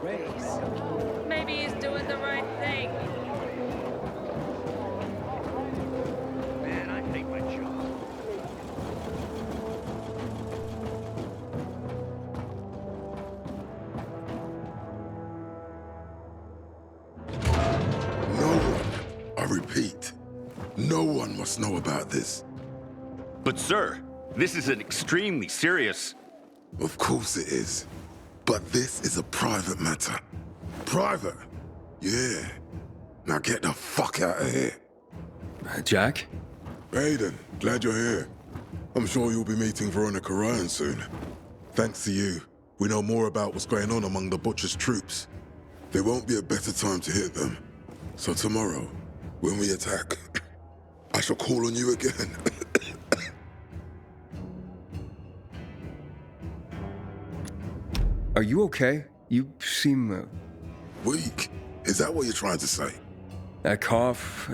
face. Maybe he's doing the right thing. Man, I hate my job. No one, I repeat, no one must know about this. But sir, this is an extremely serious... Of course it is. But this is a private matter. Private? Yeah. Now get the fuck out of here. Jack? Aiden, glad you're here. I'm sure you'll be meeting Veronica Ryan soon. Thanks to you, we know more about what's going on among the Butcher's troops. There won't be a better time to hit them. So tomorrow, when we attack, I shall call on you again. Are you okay? You seem... Weak? Is that what you're trying to say? That cough,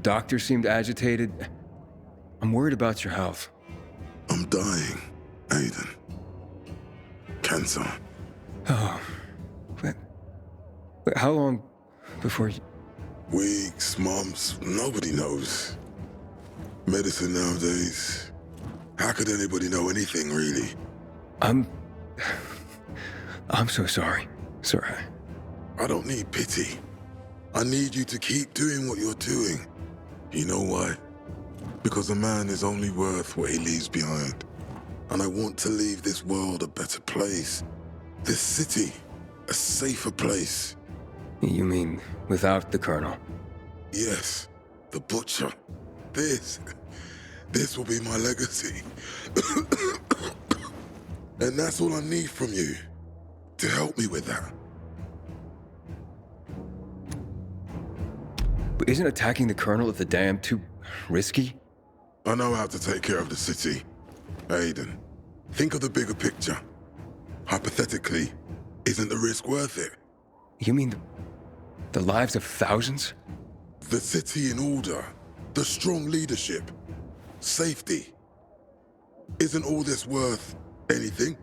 doctor seemed agitated. I'm worried about your health. I'm dying, Aiden. Cancer. Oh, but how long before you... Weeks, months, nobody knows. Medicine nowadays. How could anybody know anything, really? I'm so sorry, sir. I don't need pity. I need you to keep doing what you're doing. You know why? Because a man is only worth what he leaves behind. And I want to leave this world a better place. This city, a safer place. You mean without the Colonel? Yes, the Butcher. This will be my legacy. And that's all I need from you, to help me with that. But isn't attacking the Colonel at the dam too risky? I know how to take care of the city. Aiden, think of the bigger picture. Hypothetically, isn't the risk worth it? You mean the lives of thousands? The city in order, the strong leadership, safety. Isn't all this worth anything?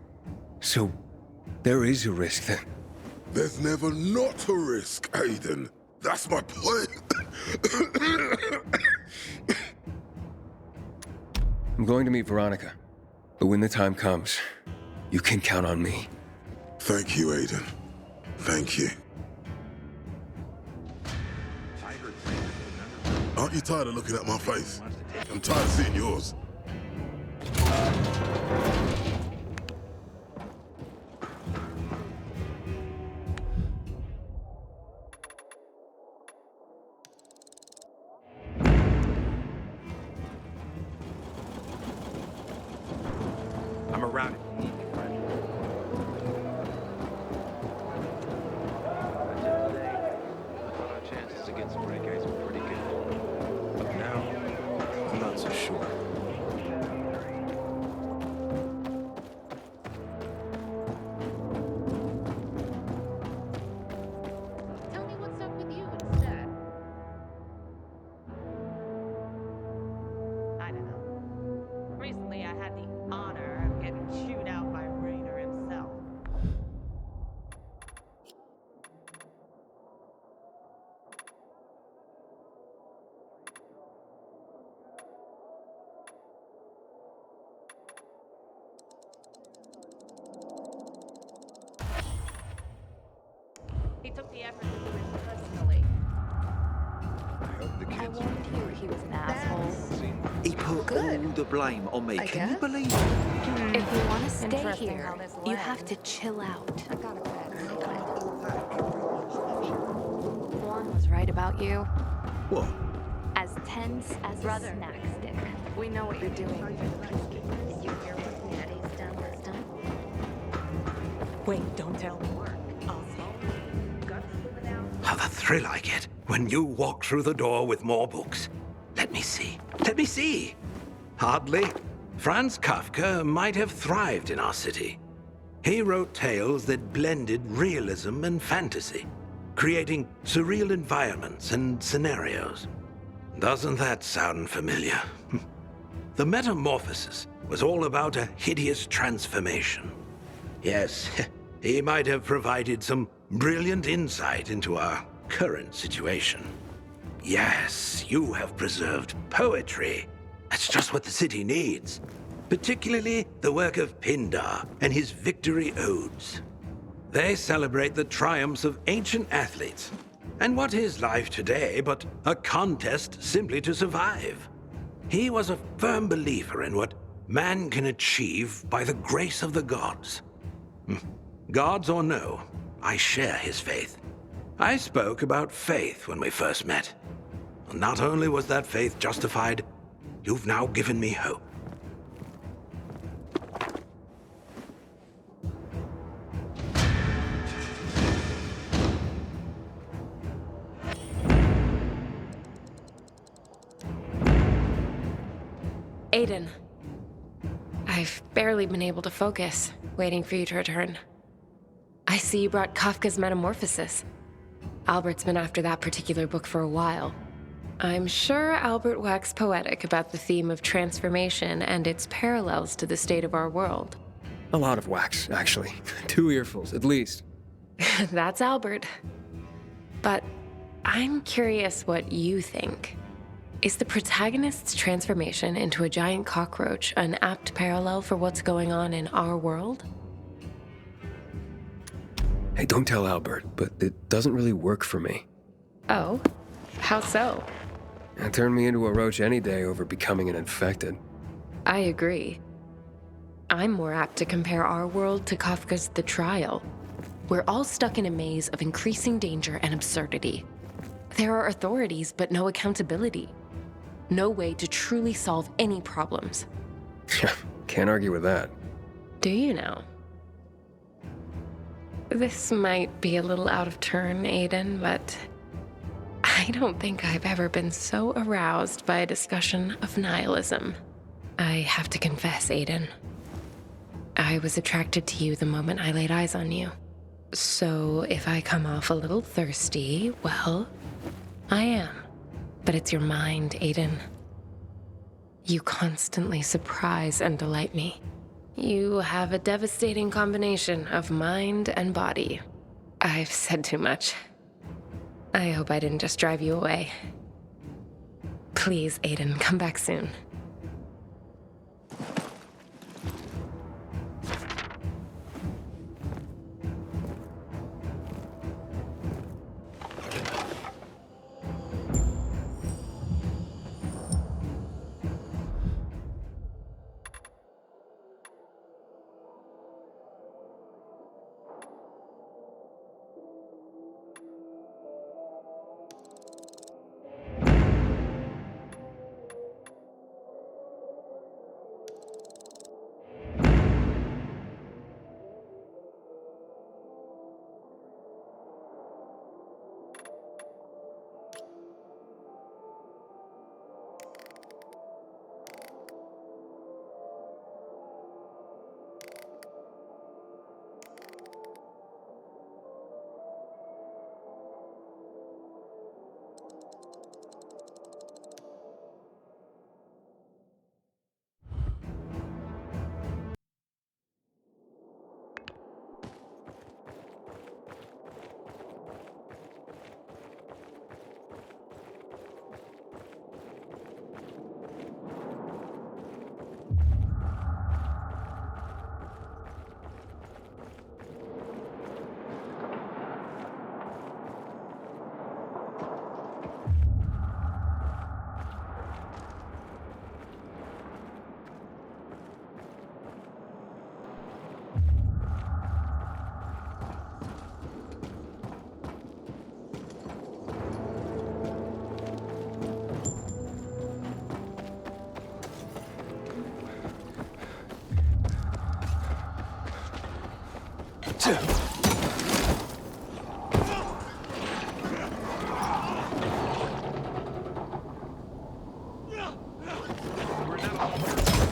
So, there is a risk then? There's never not a risk, Aiden. That's my point. I'm going to meet Veronica. But when the time comes, you can count on me. Thank you, Aiden. Thank you. Aren't you tired of looking at my face? I'm tired of seeing yours. I'm around it. Our chances against break ice were pretty good. But now, I'm not so sure. Tell me what's up with you instead. I don't know. Recently, I had the honor of getting chewed out by Raider himself. He took the effort to do it personally. I hope the I kids warned you he was an asshole. He put all the blame on me. Can you believe it? If you want to stay Interesting here, how this you went. have to chill out. I got a bad feeling. Warren was right about you. What? As tense as a snack stick. We know what you're doing. Did you hear what Natty's done this time? Wait, don't tell me. I'll solve guts without. How the thrill I get when you walk through the door with more books. Let me see. Let me see. Hardly. Franz Kafka might have thrived in our city. He wrote tales that blended realism and fantasy, creating surreal environments and scenarios. Doesn't that sound familiar? The Metamorphosis was all about a hideous transformation. Yes, He might have provided some brilliant insight into our current situation. Yes, you have preserved poetry. That's just what the city needs. Particularly the work of Pindar and his victory odes. They celebrate the triumphs of ancient athletes. And what is life today but a contest simply to survive? He was a firm believer in what man can achieve by the grace of the gods. Gods or no, I share his faith. I spoke about faith when we first met. Not only was that faith justified, you've now given me hope. Aiden. I've barely been able to focus, waiting for you to return. I see you brought Kafka's Metamorphosis. Albert's been after that particular book for a while. I'm sure Albert waxed poetic about the theme of transformation and its parallels to the state of our world. A lot of wax, actually. 2 earfuls, at least. That's Albert. But I'm curious what you think. Is the protagonist's transformation into a giant cockroach an apt parallel for what's going on in our world? Hey, don't tell Albert, but it doesn't really work for me. Oh? How so? It turned me into a roach any day over becoming an infected. I agree. I'm more apt to compare our world to Kafka's The Trial. We're all stuck in a maze of increasing danger and absurdity. There are authorities, but no accountability. No way to truly solve any problems. Can't argue with that. Do you know? This might be a little out of turn, Aiden, but I don't think I've ever been so aroused by a discussion of nihilism. I have to confess, Aiden. I was attracted to you the moment I laid eyes on you. So if I come off a little thirsty, well, I am. But it's your mind, Aiden. You constantly surprise and delight me. You have a devastating combination of mind and body. I've said too much. I hope I didn't just drive you away. Please, Aiden, come back soon.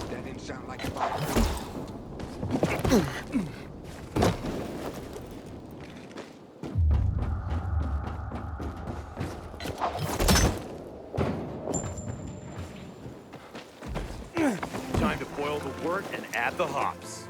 That didn't sound like a Time to boil the wort and add the hops.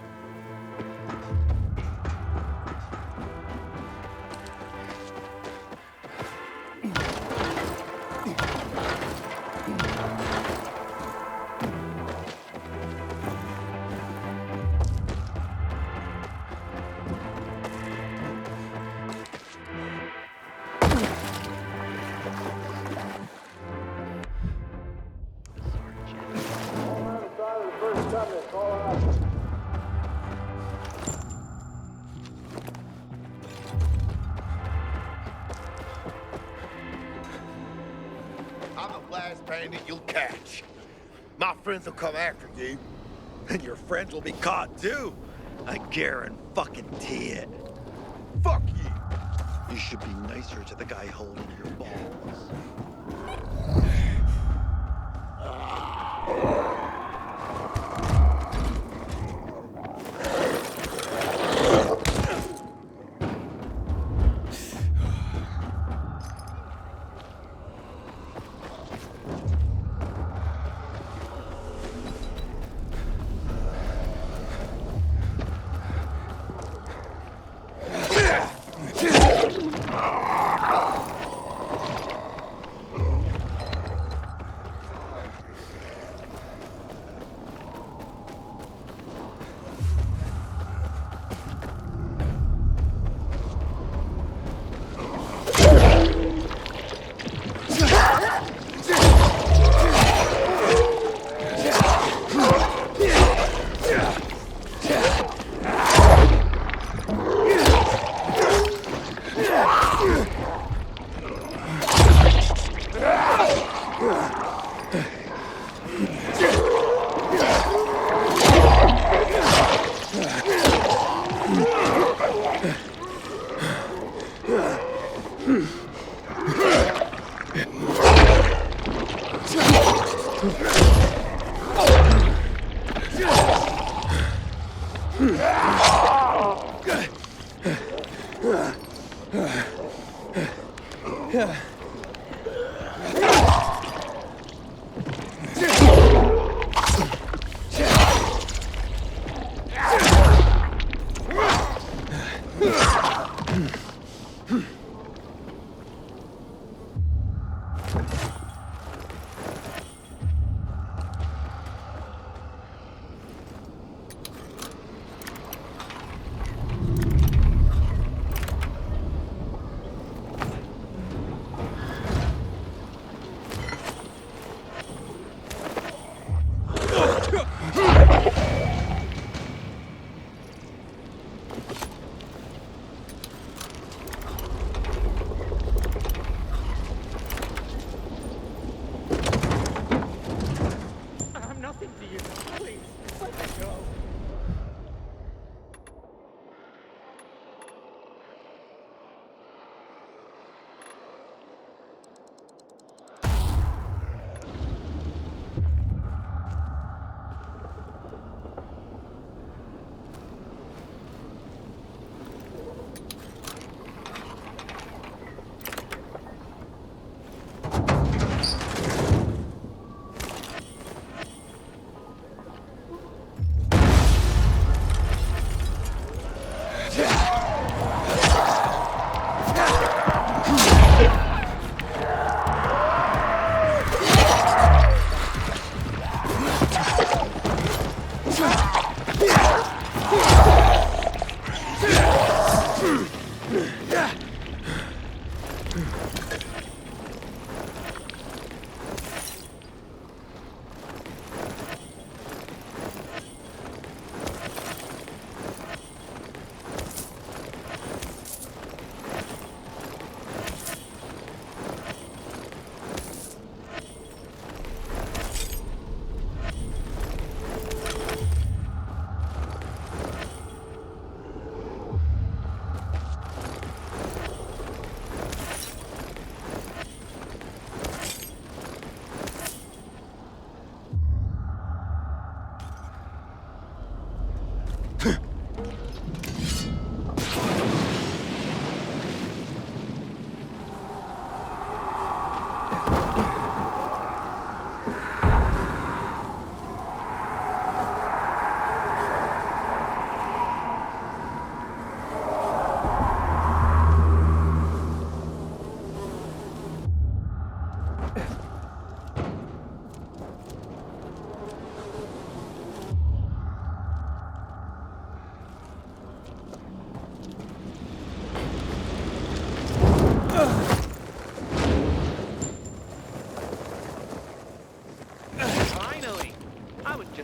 bandit you'll catch. My friends will come after you, and your friends will be caught too. I guarantee it. Fuck you. You should be nicer to the guy holding your balls.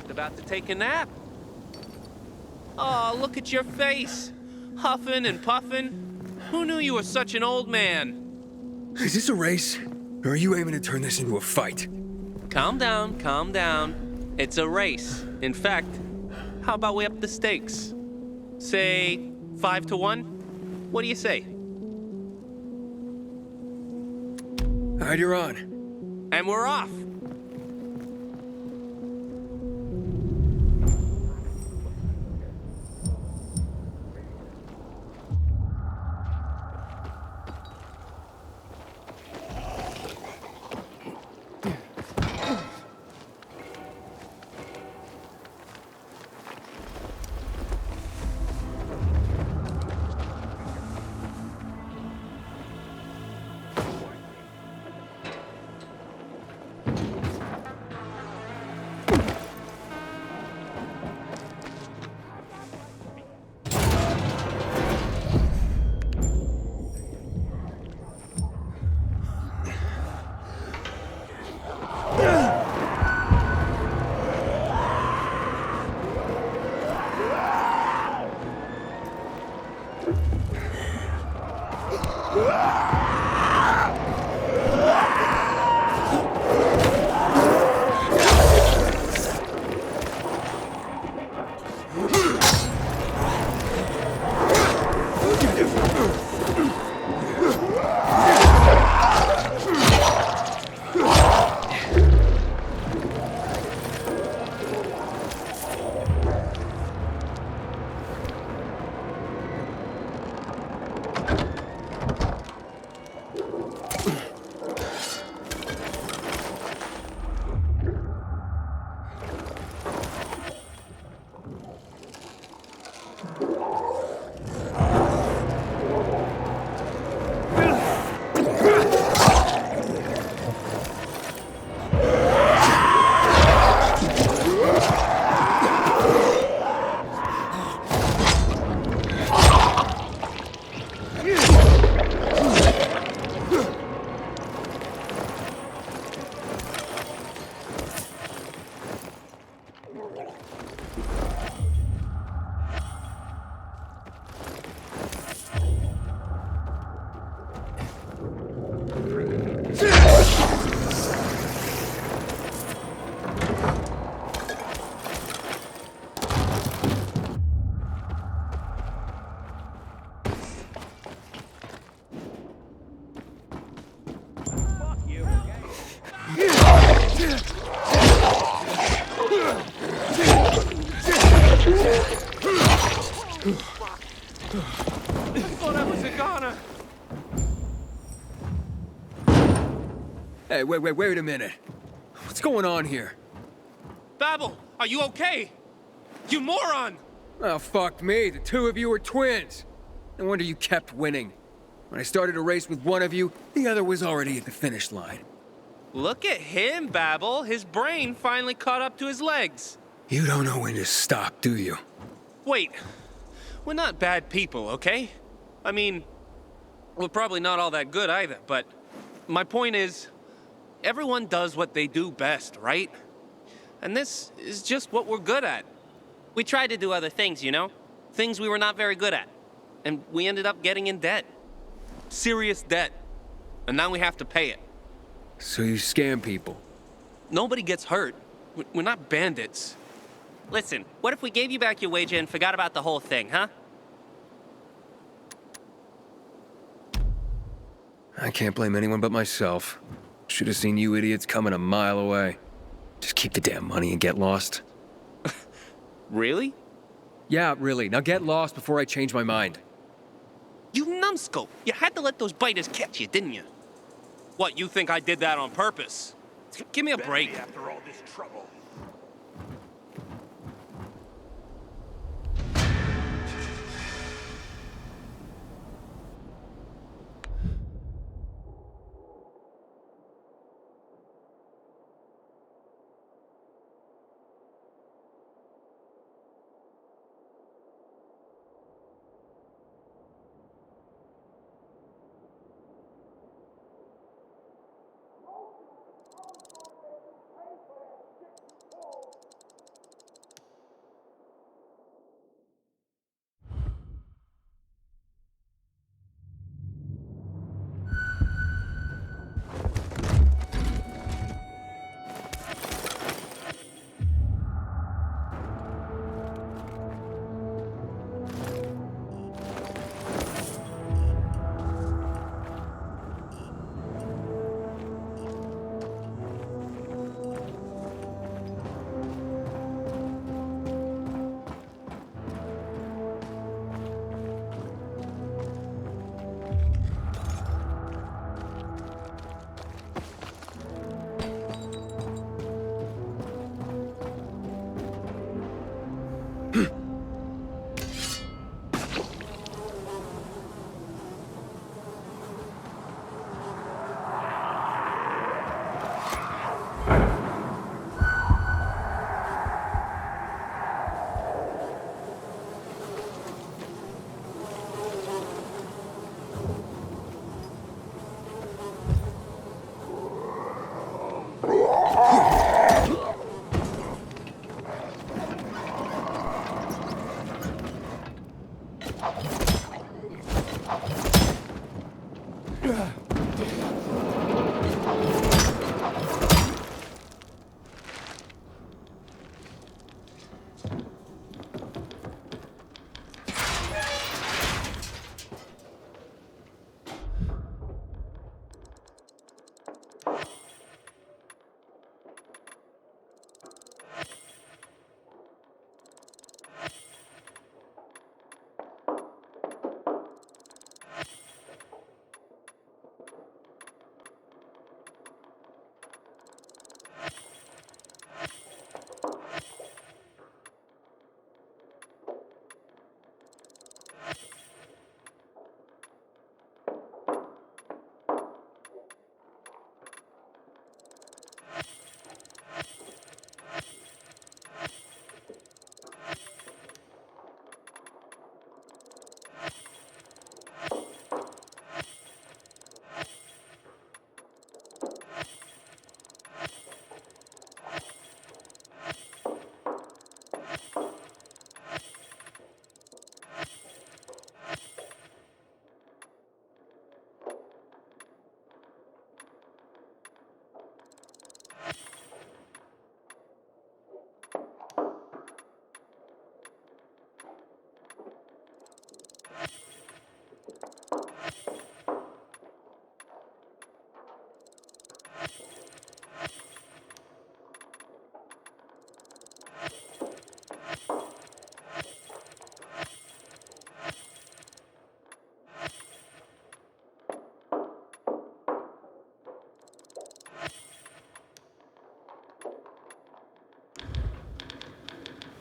About to take a nap. Oh, look at your face. Huffing and puffing. Who knew you were such an old man? Is this a race? Or are you aiming to turn this into a fight? Calm down, calm down. It's a race. In fact, how about we up the stakes? Say 5-1? What do you say? All right, you're on. And we're off. Thought I was a goner. Hey, wait a minute. What's going on here? Babel, are you okay? You moron! Oh, fuck me. The two of you were twins. No wonder you kept winning. When I started a race with one of you, the other was already at the finish line. Look at him, Babel. His brain finally caught up to his legs. You don't know when to stop, do you? Wait, we're not bad people, okay? I mean, we're probably not all that good either, but my point is, everyone does what they do best, right? And this is just what we're good at. We tried to do other things, you know? Things we were not very good at. And we ended up getting in debt. Serious debt. And now we have to pay it. So you scam people? Nobody gets hurt. We're not bandits. Listen, what if we gave you back your wager and forgot about the whole thing, huh? I can't blame anyone but myself. Should have seen you idiots coming a mile away. Just keep the damn money and get lost. Really? Yeah, really. Now get lost before I change my mind. You numbskull! You had to let those biters catch you, didn't you? What, you think I did that on purpose? Give me a break. After all this trouble.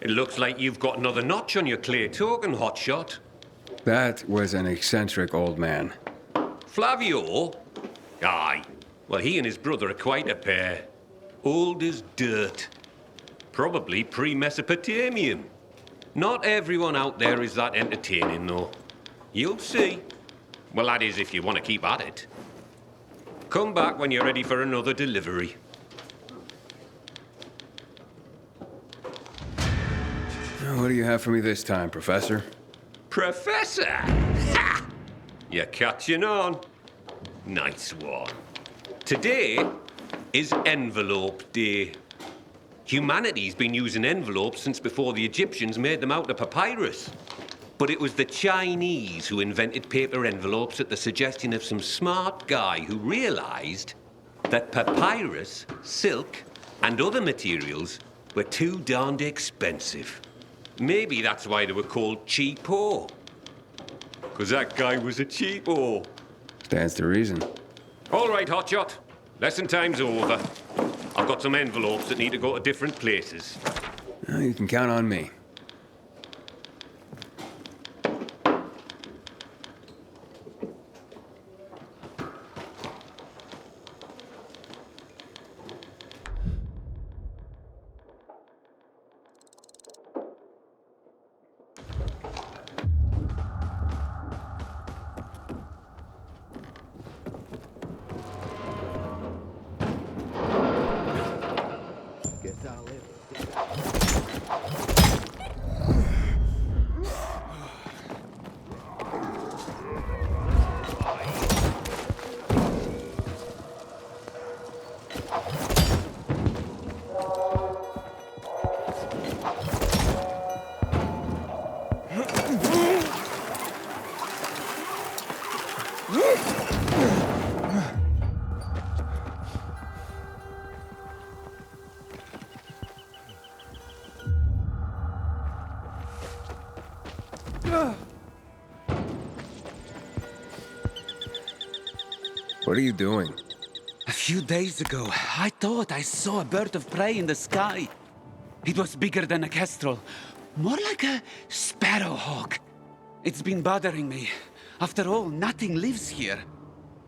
It looks like you've got another notch on your clay token, hotshot. That was an eccentric old man. Flavio? Aye. Well, he and his brother are quite a pair. Old as dirt. Probably pre-Mesopotamian. Not everyone out there is that entertaining, though. You'll see. Well, that is if you want to keep at it. Come back when you're ready for another delivery. What do you have for me this time, Professor? Professor? Ha! You're catching on. Nice one. Today is Envelope Day. Humanity's been using envelopes since before the Egyptians made them out of papyrus. But it was the Chinese who invented paper envelopes at the suggestion of some smart guy who realized that papyrus, silk, and other materials were too darned expensive. Maybe that's why they were called cheapo. 'Cause that guy was a cheapo. Stands to reason. All right, hotshot. Lesson time's over. I've got some envelopes that need to go to different places. You can count on me. What are you doing? A few days ago, I thought I saw a bird of prey in the sky. It was bigger than a kestrel, more like a sparrowhawk. It's been bothering me. After all, nothing lives here.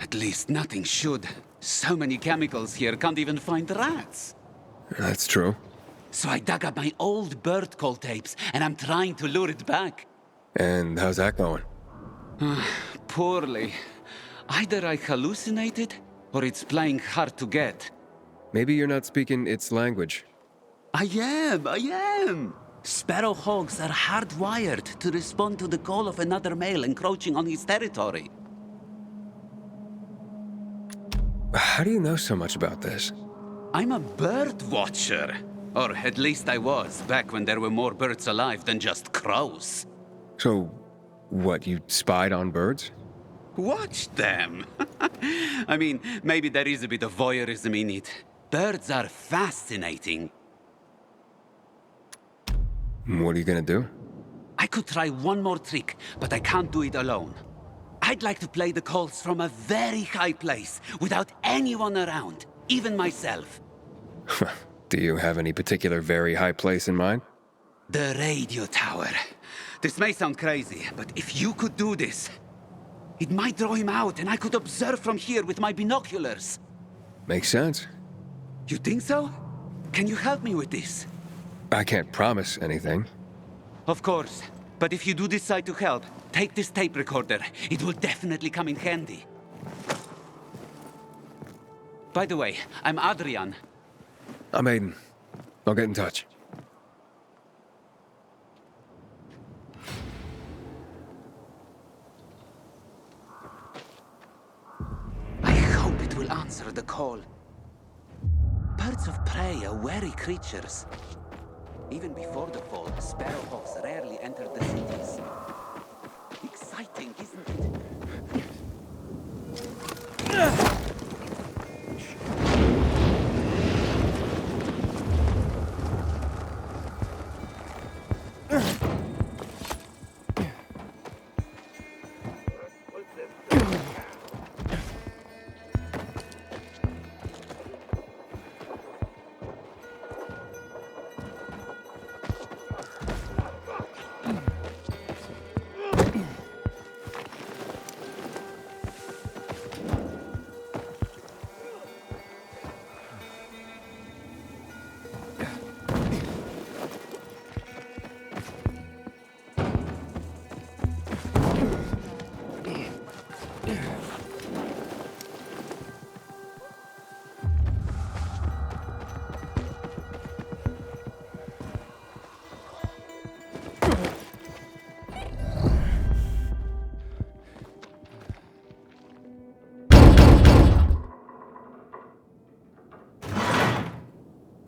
At least nothing should. So many chemicals here, can't even find rats. That's true. So I dug up my old bird call tapes, and I'm trying to lure it back. And how's that going? Poorly. Either I hallucinated, or it's playing hard to get. Maybe you're not speaking its language. I am! Sparrowhawks are hardwired to respond to the call of another male encroaching on his territory. How do you know so much about this? I'm a bird watcher. Or at least I was, back when there were more birds alive than just crows. So, what, you spied on birds? Watch them! I mean, maybe there is a bit of voyeurism in it. Birds are fascinating. What are you gonna do? I could try one more trick, but I can't do it alone. I'd like to play the calls from a very high place, without anyone around, even myself. Do you have any particular very high place in mind? The radio tower. This may sound crazy, but if you could do this, it might draw him out, and I could observe from here with my binoculars. Makes sense. You think so? Can you help me with this? I can't promise anything. Of course. But if you do decide to help, take this tape recorder. It will definitely come in handy. By the way, I'm Adrian. I'm Aiden. I'll get in touch. I hope it will answer the call. Birds of prey are wary creatures. Even before the fall, sparrowhawks rarely entered the cities. Exciting, isn't it?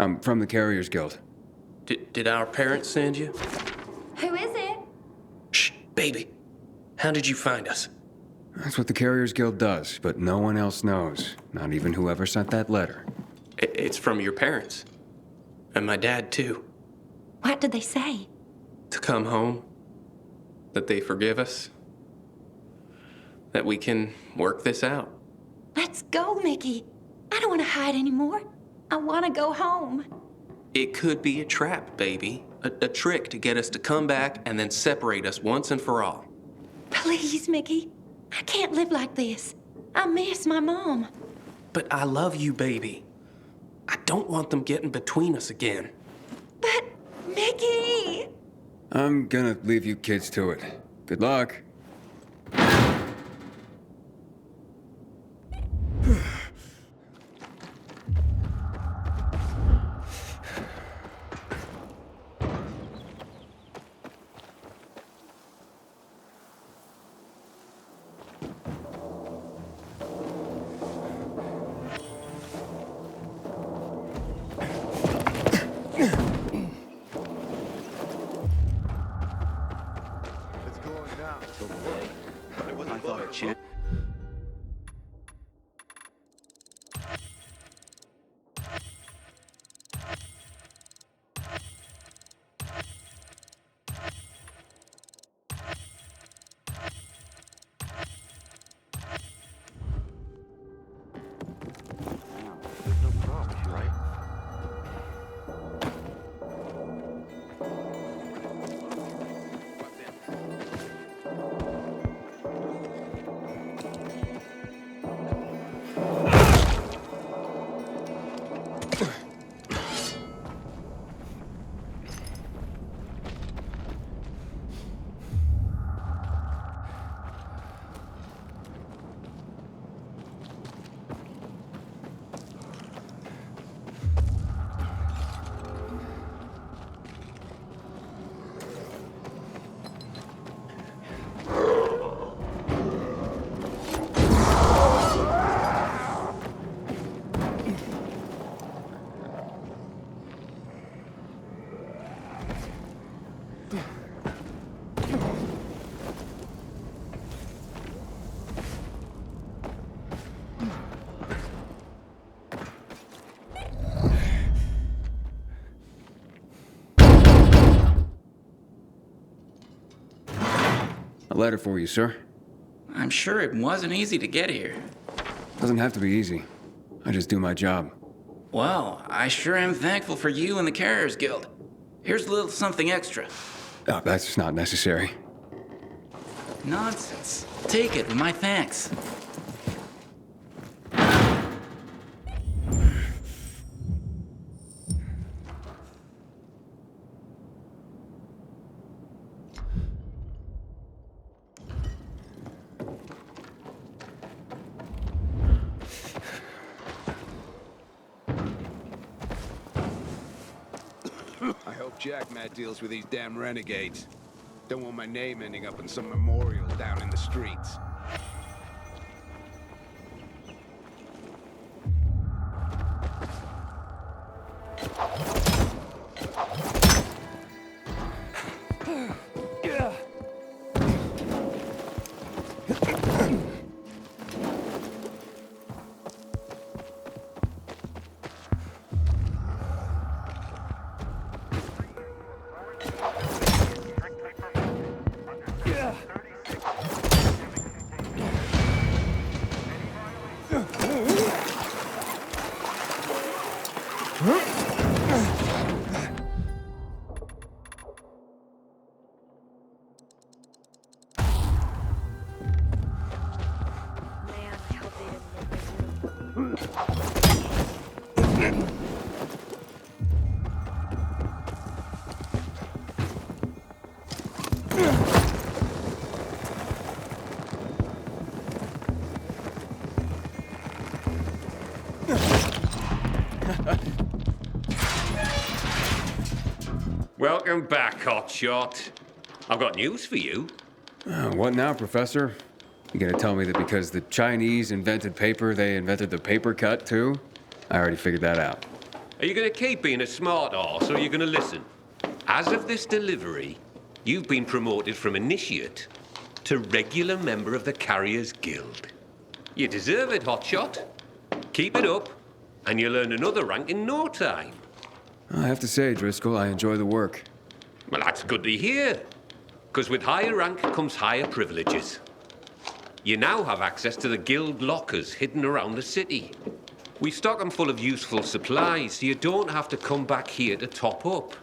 I'm from the Carriers Guild. Did our parents send you? Who is it? Shh, baby. How did you find us? That's what the Carriers Guild does, but no one else knows. Not even whoever sent that letter. It's from your parents. And my dad, too. What did they say? To come home. That they forgive us. That we can work this out. Let's go, Mickey. I don't want to hide anymore. I want to go home. It could be a trap, baby. A trick to get us to come back and then separate us once and for all. Please, Mickey. I can't live like this. I miss my mom. But I love you, baby. I don't want them getting between us again. But, Mickey! I'm gonna leave you kids to it. Good luck. I thought a chance. There's no promise, right? A letter for you, sir. I'm sure it wasn't easy to get here. Doesn't have to be easy. I just do my job. Well, I sure am thankful for you and the Carriers Guild. Here's a little something extra. Oh, that's not necessary. Nonsense. Take it with my thanks. I hope Jackmat deals with these damn renegades. Don't want my name ending up in some memorial down in the streets. Welcome back, hotshot. I've got news for you. What now, Professor? You gonna tell me that because the Chinese invented paper, they invented the paper cut too? I already figured that out. Are you going to keep being a smart arse, or are you going to listen? As of this delivery, you've been promoted from initiate to regular member of the Carriers Guild. You deserve it, hotshot. Keep it up, and you'll earn another rank in no time. I have to say, Driscoll, I enjoy the work. Well, that's good to hear. Because with higher rank comes higher privileges. You now have access to the guild lockers hidden around the city. We stock them full of useful supplies, so you don't have to come back here to top up.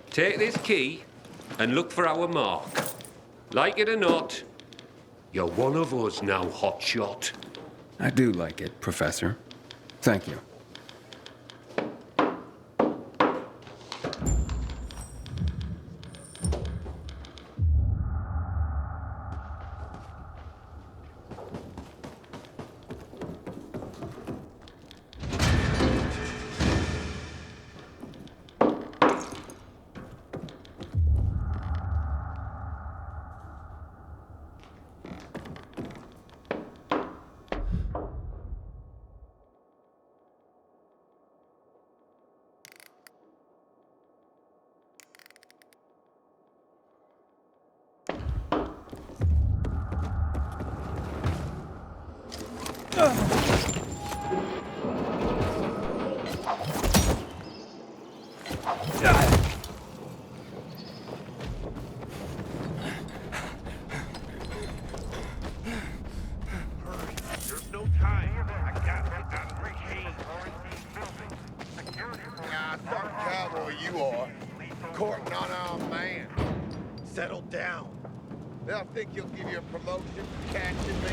Take this key and look for our mark. Like it or not, you're one of us now, hotshot. I do like it, Professor. Thank you. I think he'll give you a promotion for catching me.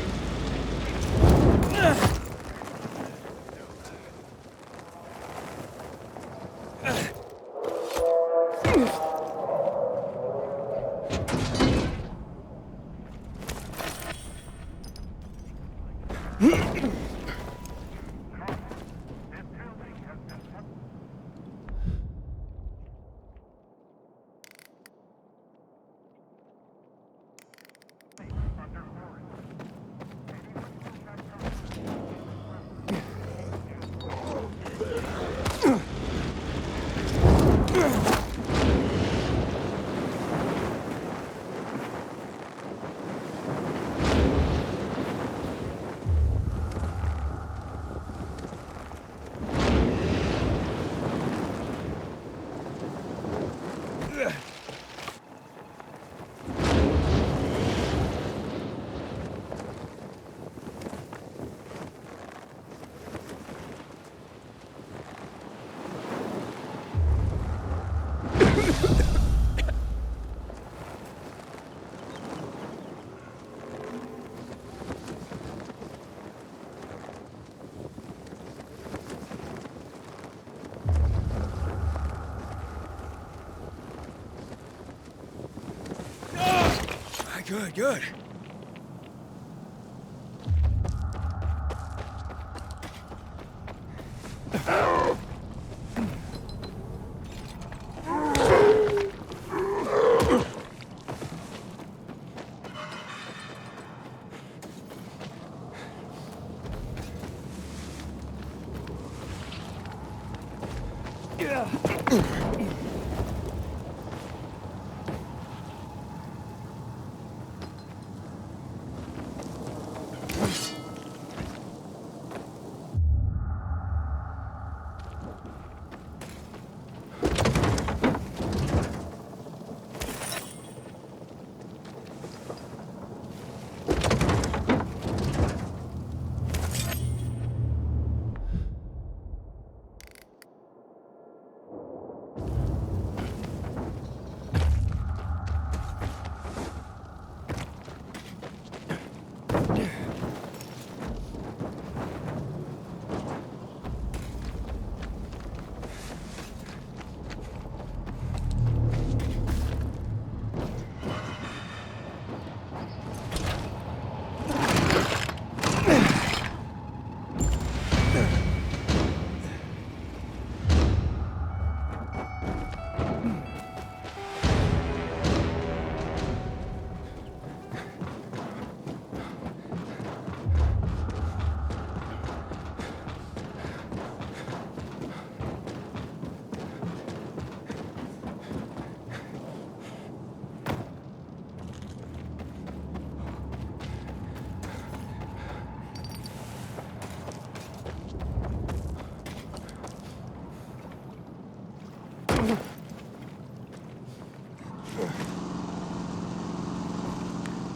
Good, good.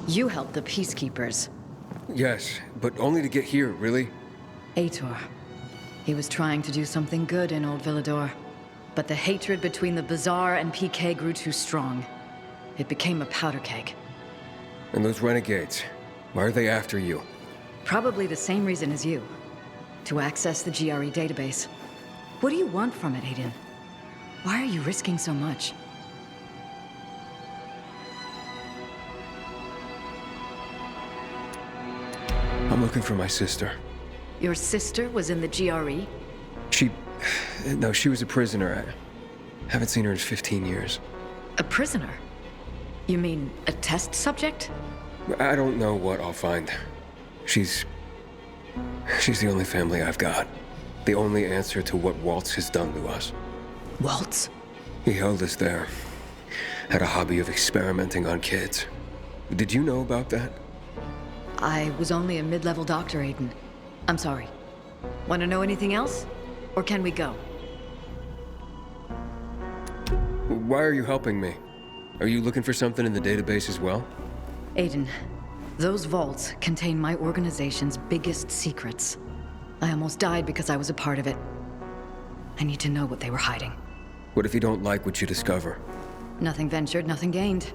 You helped the Peacekeepers. Yes, but only to get here, really? Aitor. He was trying to do something good in Old Villador. But the hatred between the Bazaar and PK grew too strong. It became a powder keg. And those renegades, why are they after you? Probably the same reason as you. To access the GRE database. What do you want from it, Aiden? Why are you risking so much? I'm looking for my sister. Your sister was in the GRE? No, she was a prisoner. I haven't seen her in 15 years. A prisoner? You mean a test subject? I don't know what I'll find. She's the only family I've got. The only answer to what Waltz has done to us. Waltz? He held us there. Had a hobby of experimenting on kids. Did you know about that? I was only a mid-level doctor, Aiden. I'm sorry. Want to know anything else? Or can we go? Why are you helping me? Are you looking for something in the database as well? Aiden, those vaults contain my organization's biggest secrets. I almost died because I was a part of it. I need to know what they were hiding. What if you don't like what you discover? Nothing ventured, nothing gained.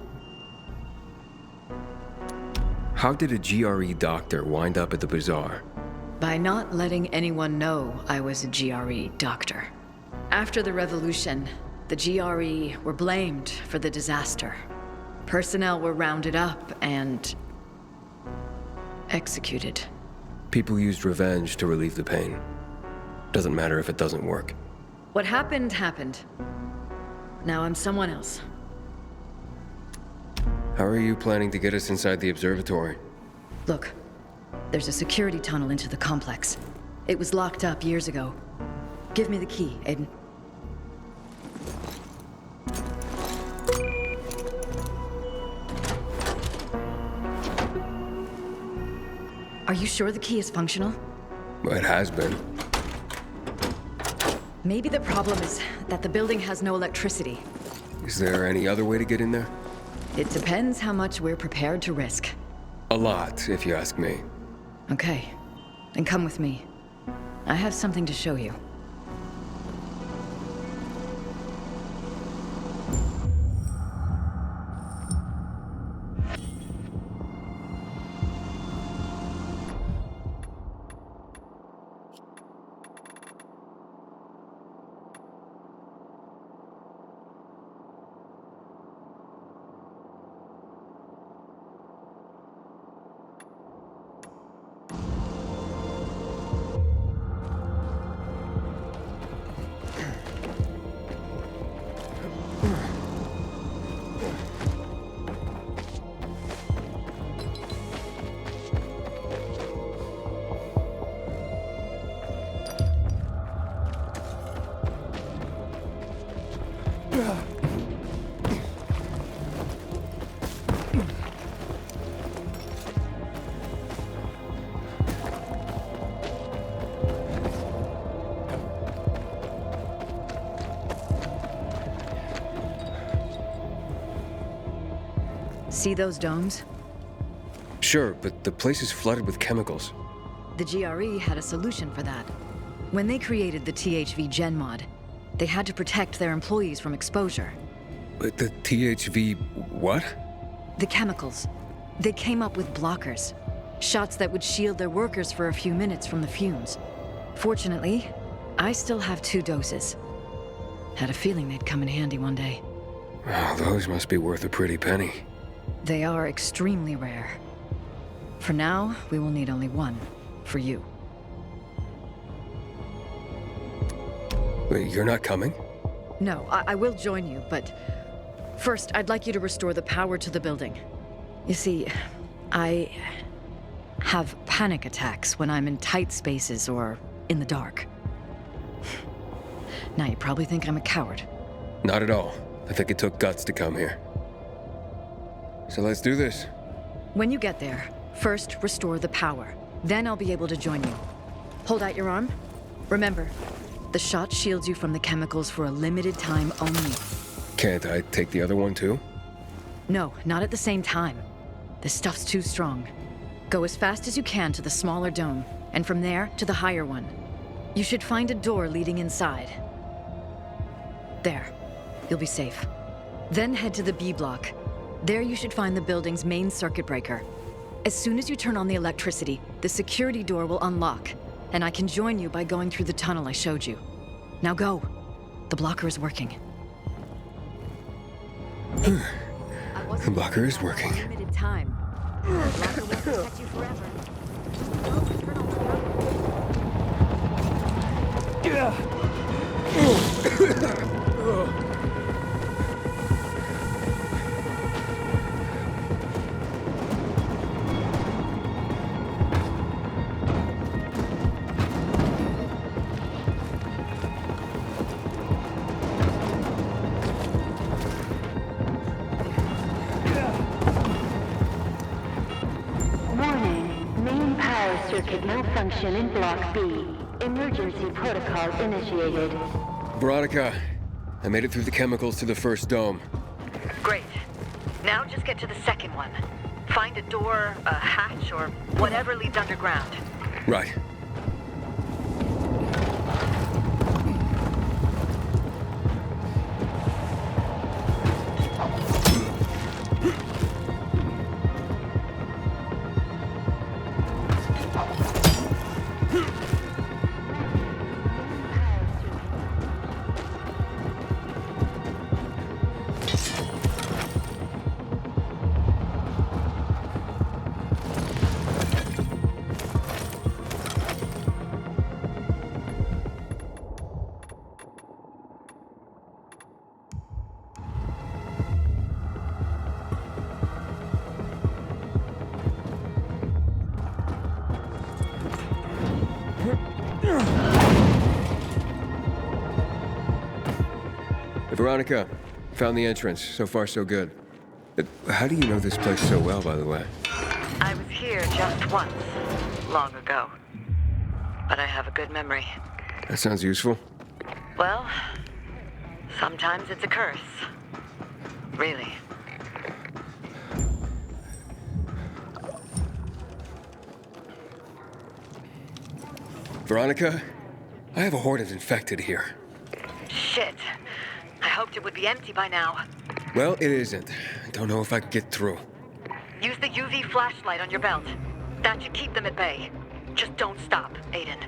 How did a GRE doctor wind up at the bazaar? By not letting anyone know I was a GRE doctor. After the revolution, the GRE were blamed for the disaster. Personnel were rounded up and executed. People used revenge to relieve the pain. Doesn't matter if it doesn't work. What happened, happened. Now I'm someone else. How are you planning to get us inside the observatory? Look, there's a security tunnel into the complex. It was locked up years ago. Give me the key, Aiden. Are you sure the key is functional? Well, it has been. Maybe the problem is that the building has no electricity. Is there any other way to get in there? It depends how much we're prepared to risk. A lot, if you ask me. Okay, then come with me. I have something to show you. See those domes? Sure, but the place is flooded with chemicals. The GRE had a solution for that. When they created the THV Gen mod, they had to protect their employees from exposure. But the THV... what? The chemicals. They came up with blockers. Shots that would shield their workers for a few minutes from the fumes. Fortunately, I still have 2 doses. Had a feeling they'd come in handy one day. Oh, those must be worth a pretty penny. They are extremely rare. For now, we will need only 1. For you. Wait, you're not coming? No, I will join you, but... First, I'd like you to restore the power to the building. You see, I... have panic attacks when I'm in tight spaces or in the dark. Now you probably think I'm a coward. Not at all. I think it took guts to come here. So let's do this. When you get there, first restore the power. Then I'll be able to join you. Hold out your arm. Remember, the shot shields you from the chemicals for a limited time only. Can't I take the other one too? No, not at the same time. This stuff's too strong. Go as fast as you can to the smaller dome, and from there to the higher one. You should find a door leading inside. There. You'll be safe. Then head to the B block. There you should find the building's main circuit breaker. As soon as you turn on the electricity, the security door will unlock, and I can join you by going through the tunnel I showed you. Now go. The blocker is working. The blocker is working. Limited time. The blocker will protect you forever. Circuit malfunction in Block B. Emergency protocol initiated. Veronica, I made it through the chemicals to the first dome. Great. Now just get to the second one. Find a door, a hatch, or whatever leads underground. Right. Veronica, found the entrance. So far, so good. How do you know this place so well, by the way? I was here just once, long ago. But I have a good memory. That sounds useful. Well, sometimes it's a curse. Really. Veronica, I have a horde of infected here. Shit. I hoped it would be empty by now. Well, it isn't. I don't know if I can get through. Use the UV flashlight on your belt. That should keep them at bay. Just don't stop, Aiden.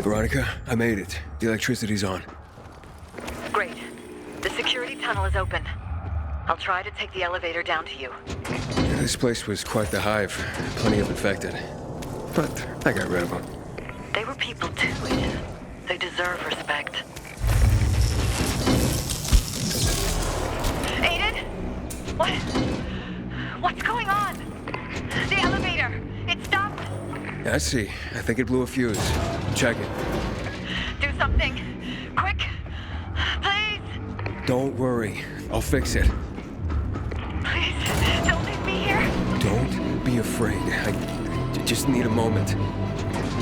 Hey, Veronica, I made it. The electricity's on. Great. The security tunnel is open. I'll try to take the elevator down to you. Yeah, this place was quite the hive. Plenty of infected. But I got rid of them. They were people too, Aiden. They deserve respect. Aiden? What's going on? The elevator! It stopped! Yeah, I see. I think it blew a fuse. Check it. Do something. Quick! Please! Don't worry. I'll fix it. Please, don't leave me here! Don't be afraid. I just need a moment.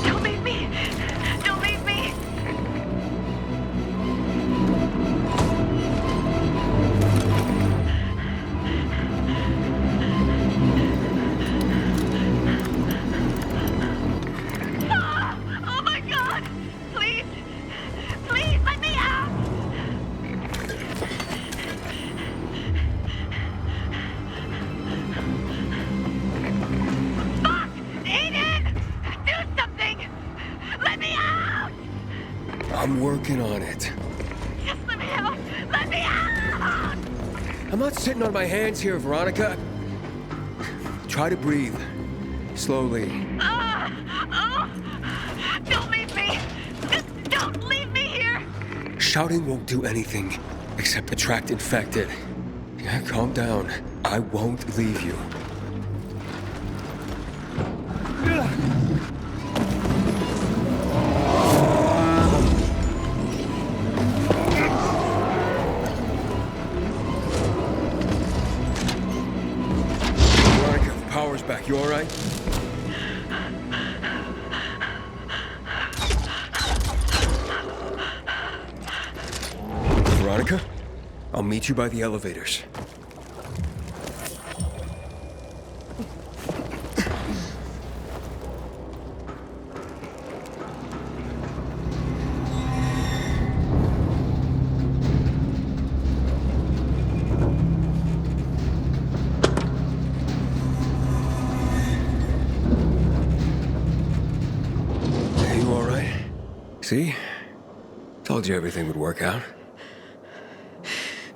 Don't leave me! Don't leave me! I'm working on it. Just let me out! Let me out! I'm not sitting on my hands here, Veronica. Try to breathe. Slowly. Don't leave me! Just don't leave me here! Shouting won't do anything except attract infected. Yeah, calm down. I won't leave you. Veronica, the power's back. You all right? Veronica? I'll meet you by the elevators. Are you all right? See? Told you everything would work out.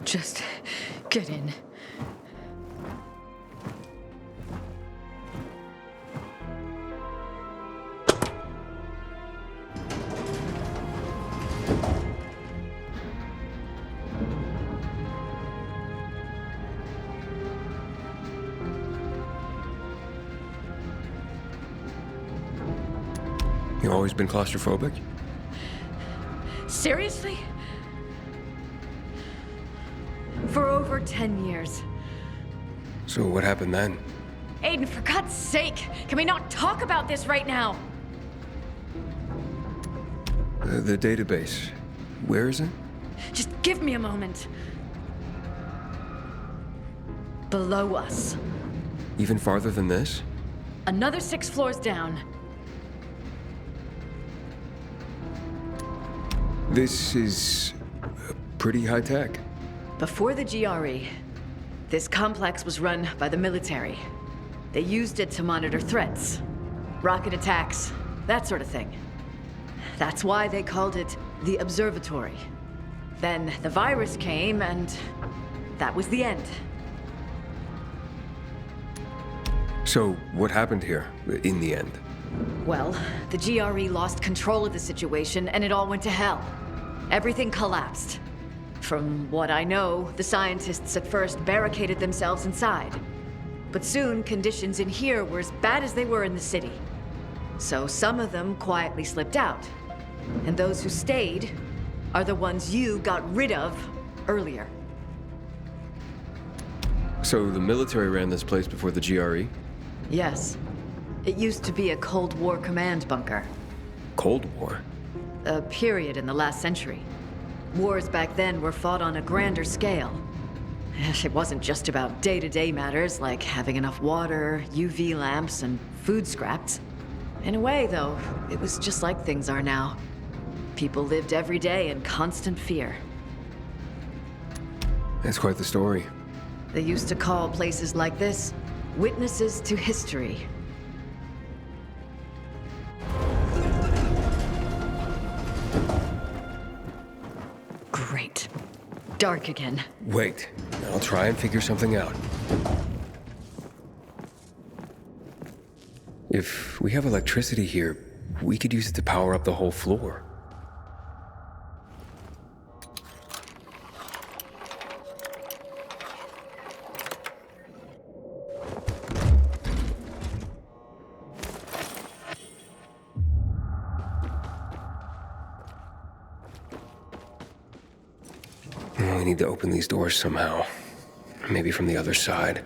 Just get in. You always been claustrophobic? Seriously? For over 10 years. So what happened then? Aiden, for God's sake, can we not talk about this right now? The database. Where is it? Just give me a moment. Below us. Even farther than this? Another 6 floors down. This is pretty high tech. Before the GRE, this complex was run by the military. They used it to monitor threats, rocket attacks, that sort of thing. That's why they called it the observatory. Then the virus came, and that was the end. So what happened here, in the end? Well, the GRE lost control of the situation, and it all went to hell. Everything collapsed. From what I know, the scientists at first barricaded themselves inside. But soon, conditions in here were as bad as they were in the city. So some of them quietly slipped out. And those who stayed are the ones you got rid of earlier. So the military ran this place before the GRE? Yes. It used to be a Cold War command bunker. Cold War? A period in the last century. Wars back then were fought on a grander scale. It wasn't just about day-to-day matters like having enough water, UV lamps, and food scraps. In a way, though, it was just like things are now. People lived every day in constant fear. That's quite the story. They used to call places like this witnesses to history. Great. Dark again. Wait, I'll try and figure something out. If we have electricity here, we could use it to power up the whole floor. We need to open these doors somehow. Maybe from the other side.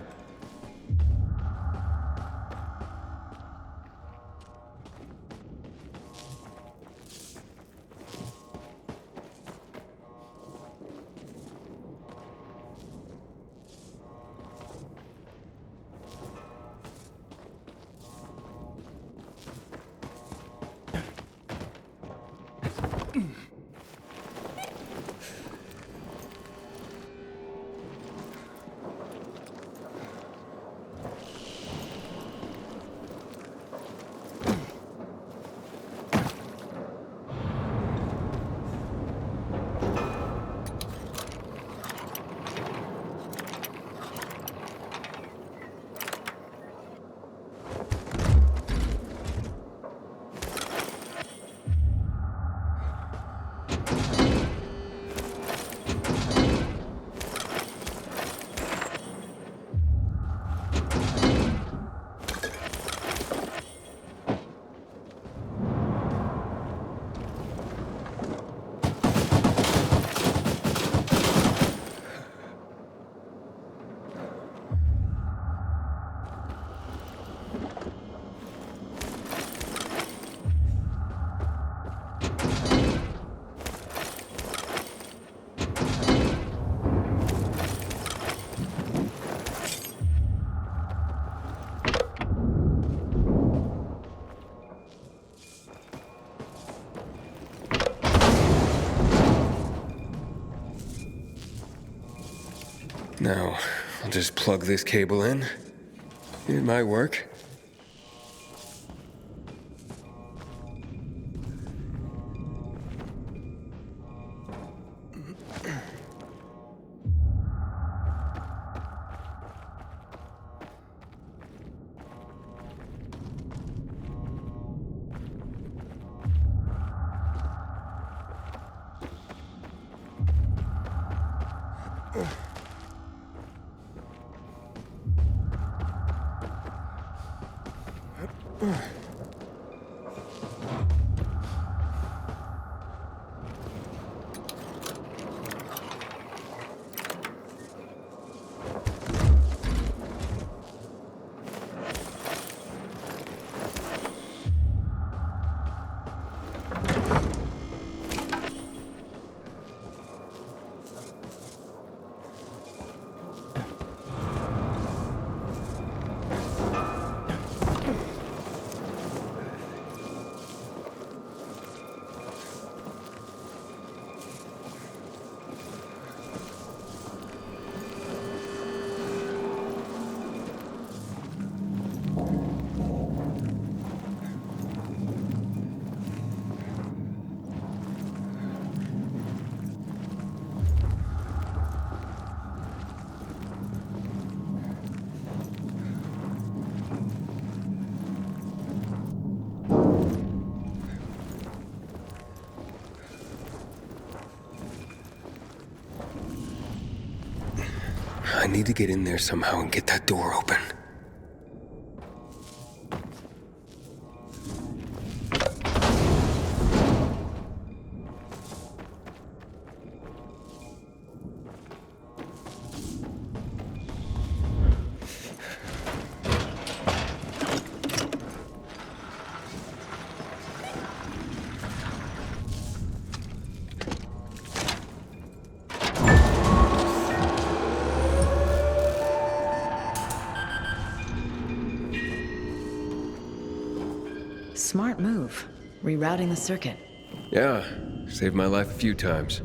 Now, I'll just plug this cable in. It might work. I need to get in there somehow and get that door open. Smart move, rerouting the circuit. Yeah, saved my life a few times.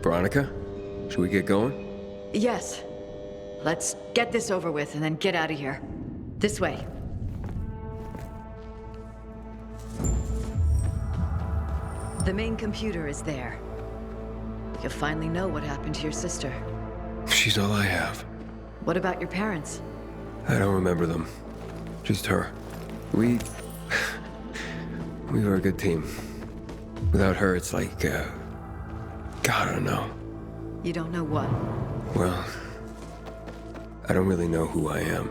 Veronica, should we get going? Yes. Let's get this over with and then get out of here. This way. The main computer is there. You'll finally know what happened to your sister. She's all I have. What about your parents? I don't remember them. Just her. We were a good team. Without her, it's like, God, I don't know. You don't know what? Well, I don't really know who I am.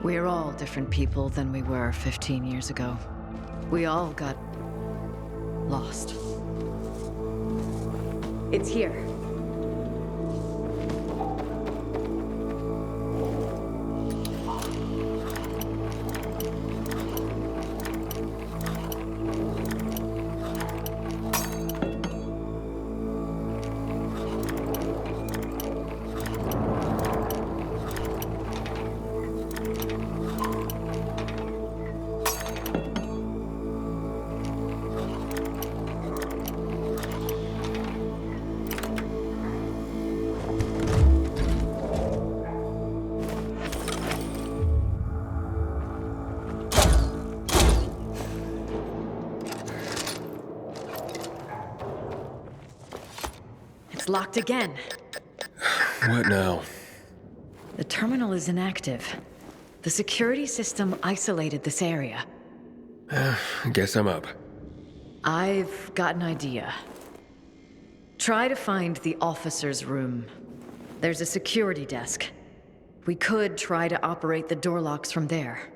We're all different people than we were 15 years ago. We all got lost. It's here. It's locked again. What now? The terminal is inactive. The security system isolated this area. I guess I'm up. I've got an idea. Try to find the officer's room. There's a security desk. We could try to operate the door locks from there.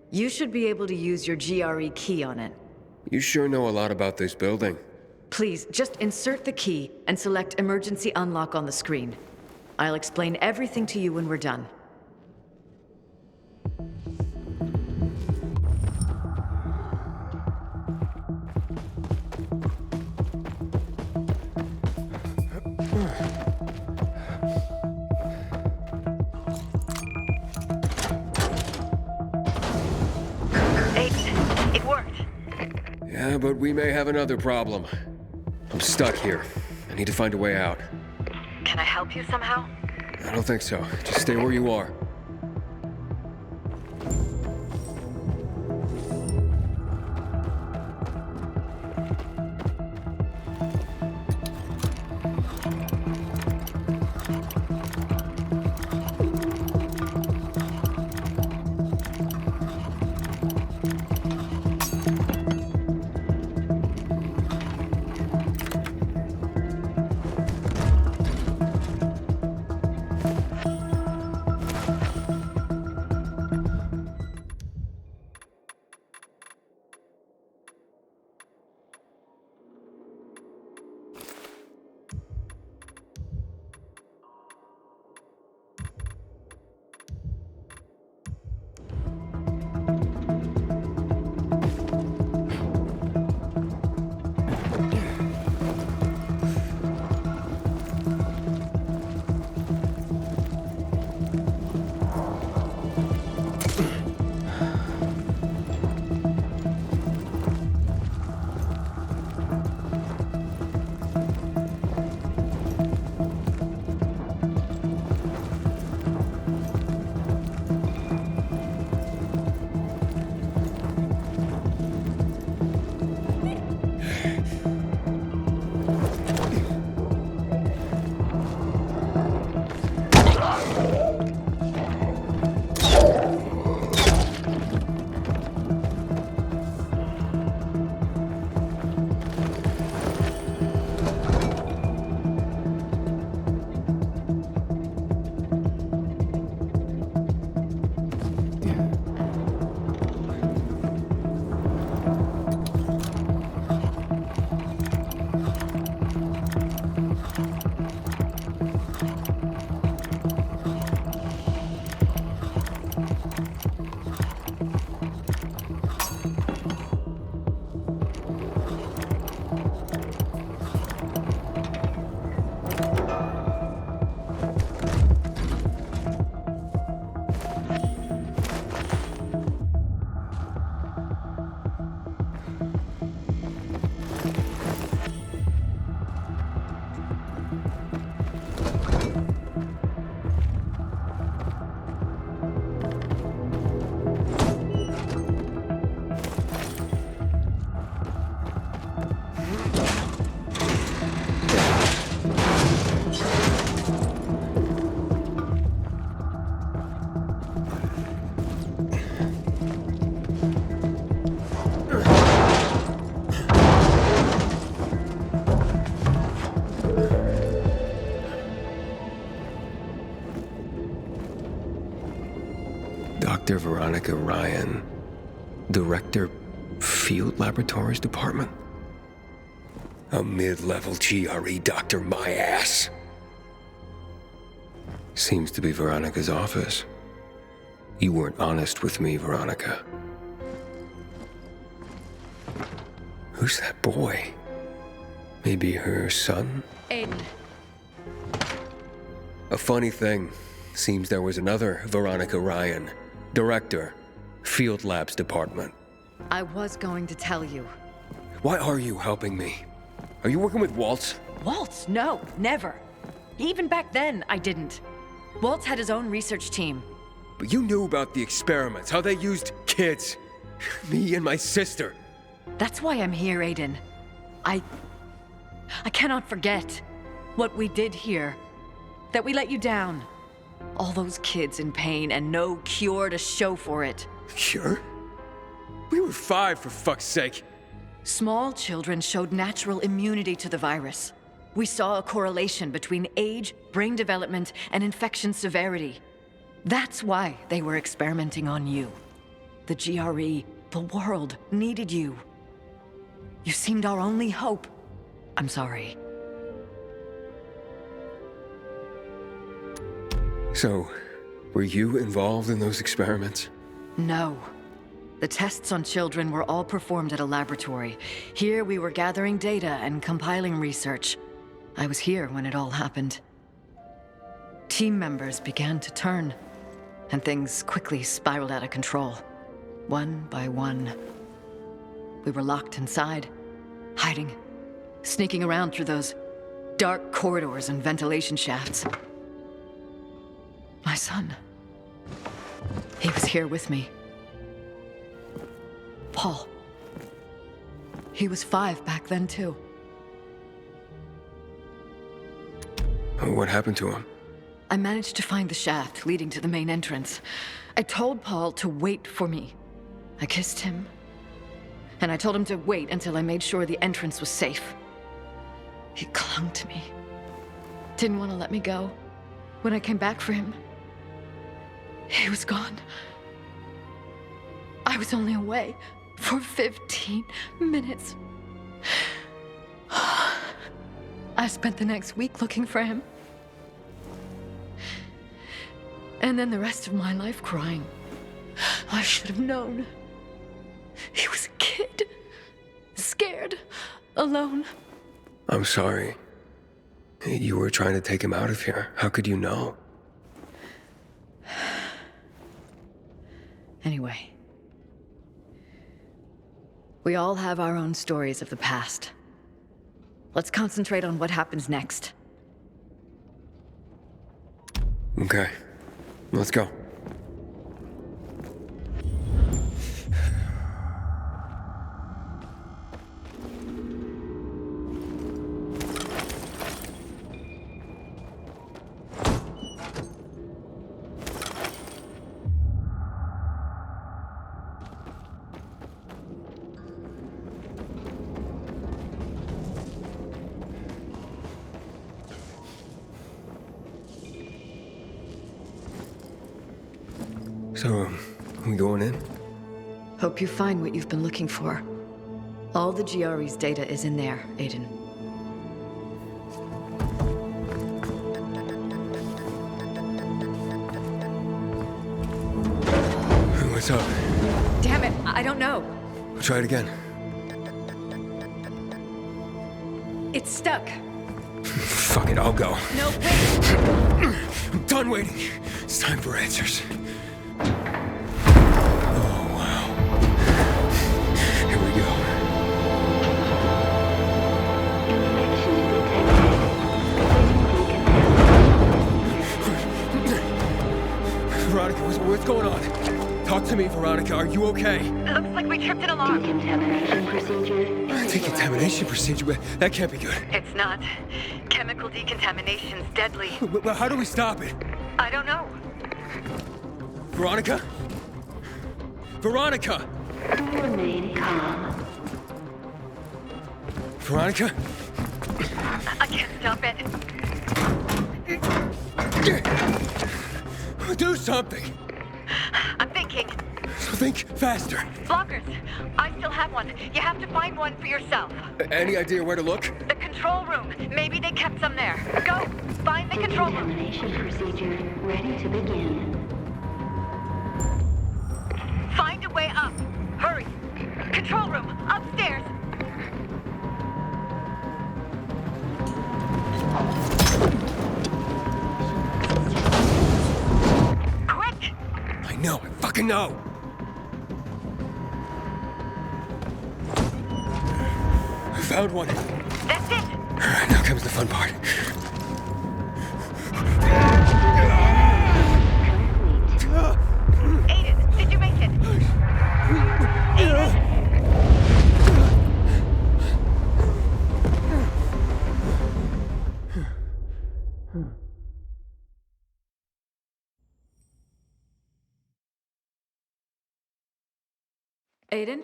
You should be able to use your GRE key on it. You sure know a lot about this building. Please, just insert the key and select emergency unlock on the screen. I'll explain everything to you when we're done. Aiden, it worked. Yeah, but we may have another problem. I'm stuck here. I need to find a way out. Can I help you somehow? I don't think so. Just stay where you are. Dr. Veronica Ryan, Director, Field Laboratories Department? A mid-level GRE doctor, my ass. Seems to be Veronica's office. You weren't honest with me, Veronica. Who's that boy? Maybe her son? Aiden. A funny thing. Seems there was another Veronica Ryan, Director, Field Labs Department. I was going to tell you. Why are you helping me? Are you working with Waltz? Waltz? No, never. Even back then, I didn't. Waltz had his own research team. But you knew about the experiments, how they used kids. Me and my sister. That's why I'm here, Aiden. I cannot forget what we did here. That we let you down. All those kids in pain and no cure to show for it. Cure? We were 5, for fuck's sake. Small children showed natural immunity to the virus. We saw a correlation between age, brain development, and infection severity. That's why they were experimenting on you. The GRE, the world, needed you. You seemed our only hope. I'm sorry. So, were you involved in those experiments? No. The tests on children were all performed at a laboratory. Here we were gathering data and compiling research. I was here when it all happened. Team members began to turn, and things quickly spiraled out of control. One by one. We were locked inside, hiding, sneaking around through those dark corridors and ventilation shafts. My son. He was here with me. Paul. He was 5 back then, too. What happened to him? I managed to find the shaft leading to the main entrance. I told Paul to wait for me. I kissed him, and I told him to wait until I made sure the entrance was safe. He clung to me. Didn't want to let me go. When I came back for him, he was gone. I was only away for 15 minutes. I spent the next week looking for him. And then the rest of my life crying. I should have known. He was a kid. Scared. Alone. I'm sorry. You were trying to take him out of here. How could you know? Anyway. We all have our own stories of the past. Let's concentrate on what happens next. Okay. Let's go. So, we going in? Hope you find what you've been looking for. All the GRE's data is in there, Aiden. What's up? Damn it, I don't know. We'll try it again. It's stuck. Fuck it, I'll go. No, wait! I'm done waiting. It's time for answers. Veronica, what's going on? Talk to me, Veronica. Are you okay? Looks like we tripped an alarm. Decontamination procedure. Decontamination procedure? That can't be good. It's not. Chemical decontamination's deadly. But how do we stop it? I don't know. Veronica? Veronica! Remain calm. Veronica? I can't stop it. Do something! I'm thinking. So think faster. Blockers. I still have one. You have to find one for yourself. Any idea where to look? The control room. Maybe they kept some there. Go! Find the control room. Decontamination procedure ready to begin. Find a way up. Hurry. Control room. Upstairs. Quick! I know. I fucking know. I found one. That's it. All right, now comes the fun part. Aiden, did you make it? Aiden? Aiden?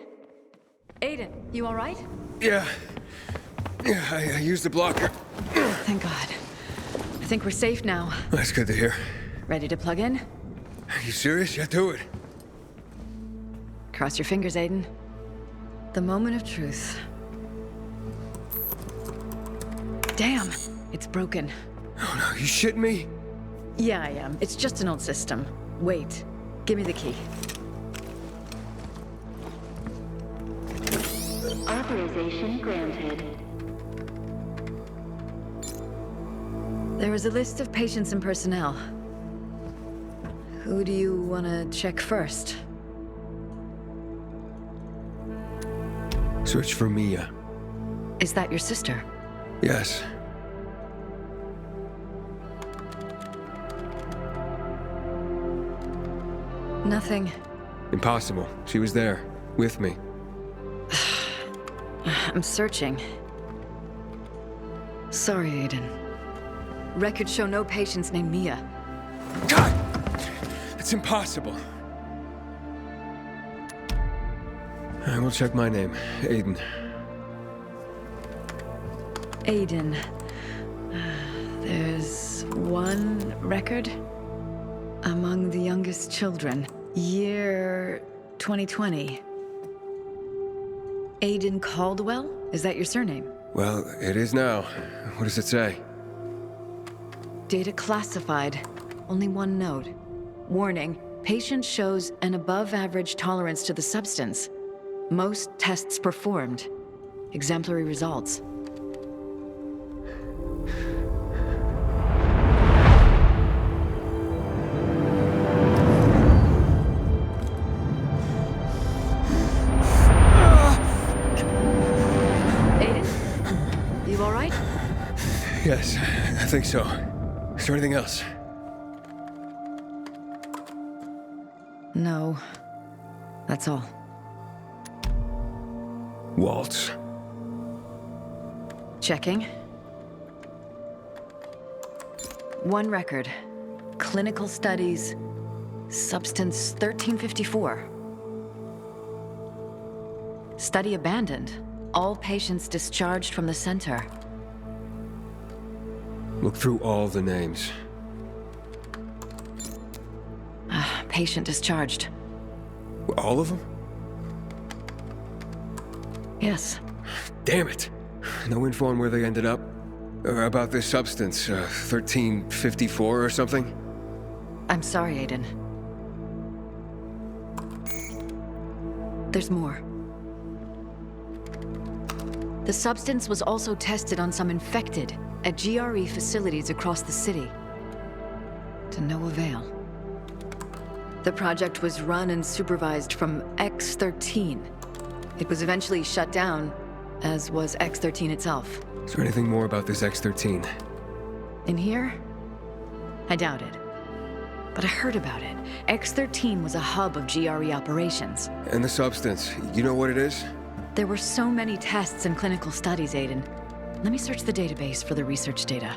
Aiden, you all right? Yeah. Yeah, I used the blocker. Thank God. I think we're safe now. That's good to hear. Ready to plug in? Are you serious? Yeah, do it. Cross your fingers, Aiden. The moment of truth. Damn, it's broken. Oh no, you shitting me? Yeah, I am. It's just an old system. Wait, give me the key. Authorization granted. There is a list of patients and personnel. Who do you want to check first? Search for Mia. Is that your sister? Yes. Nothing. Impossible. She was there, with me. I'm searching. Sorry, Aiden. Records show no patients named Mia. God! It's impossible. I will check my name. Aiden. Aiden. There's one record among the youngest children. Year 2020. Aiden Caldwell? Is that your surname? Well, it is now. What does it say? Data classified. Only one note. Warning, patient shows an above-average tolerance to the substance. Most tests performed. Exemplary results. Aiden? You all right? Yes, I think so. Is there anything else? No. That's all. Waltz. Checking. One record. Clinical studies. Substance 1354. Study abandoned. All patients discharged from the center. Look through all the names. Patient discharged. All of them? Yes. Damn it. No info on where they ended up? Or about this substance, 1354 or something? I'm sorry, Aiden. There's more. The substance was also tested on some infected at GRE facilities across the city. To no avail. The project was run and supervised from X-13. It was eventually shut down, as was X-13 itself. Is there anything more about this X-13? In here? I doubt it. But I heard about it. X-13 was a hub of GRE operations. And the substance, you know what it is? There were so many tests and clinical studies, Aiden. Let me search the database for the research data.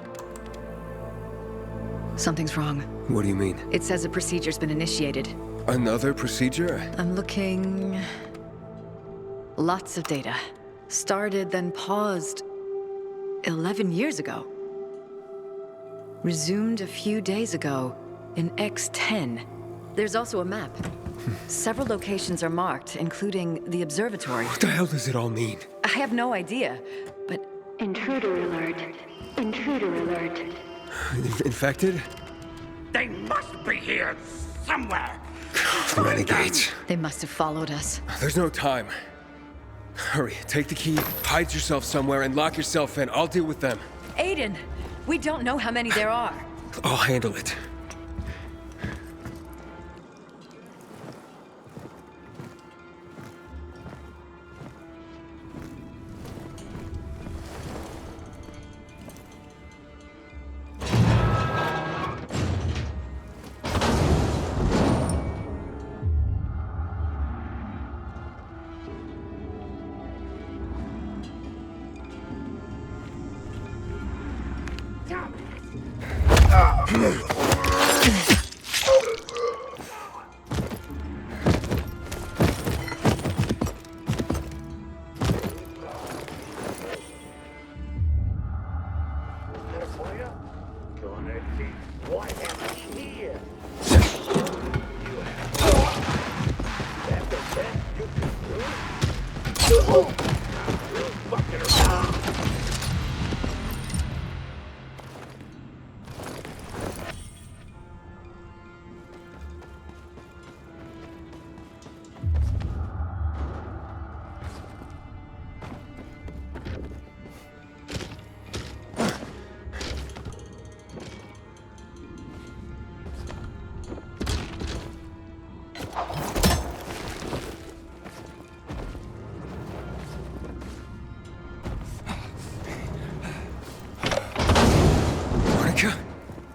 Something's wrong. What do you mean? It says a procedure's been initiated. Another procedure? I'm looking... Lots of data. Started, then paused 11 years ago. Resumed a few days ago in X-10. There's also a map. Several locations are marked, including the observatory. What the hell does it all mean? I have no idea, but... Intruder alert. Intruder alert. Infected? They must be here somewhere. Renegades. They must have followed us. There's no time. Hurry, take the key, hide yourself somewhere, and lock yourself in. I'll deal with them. Aiden, we don't know how many there are. I'll handle it.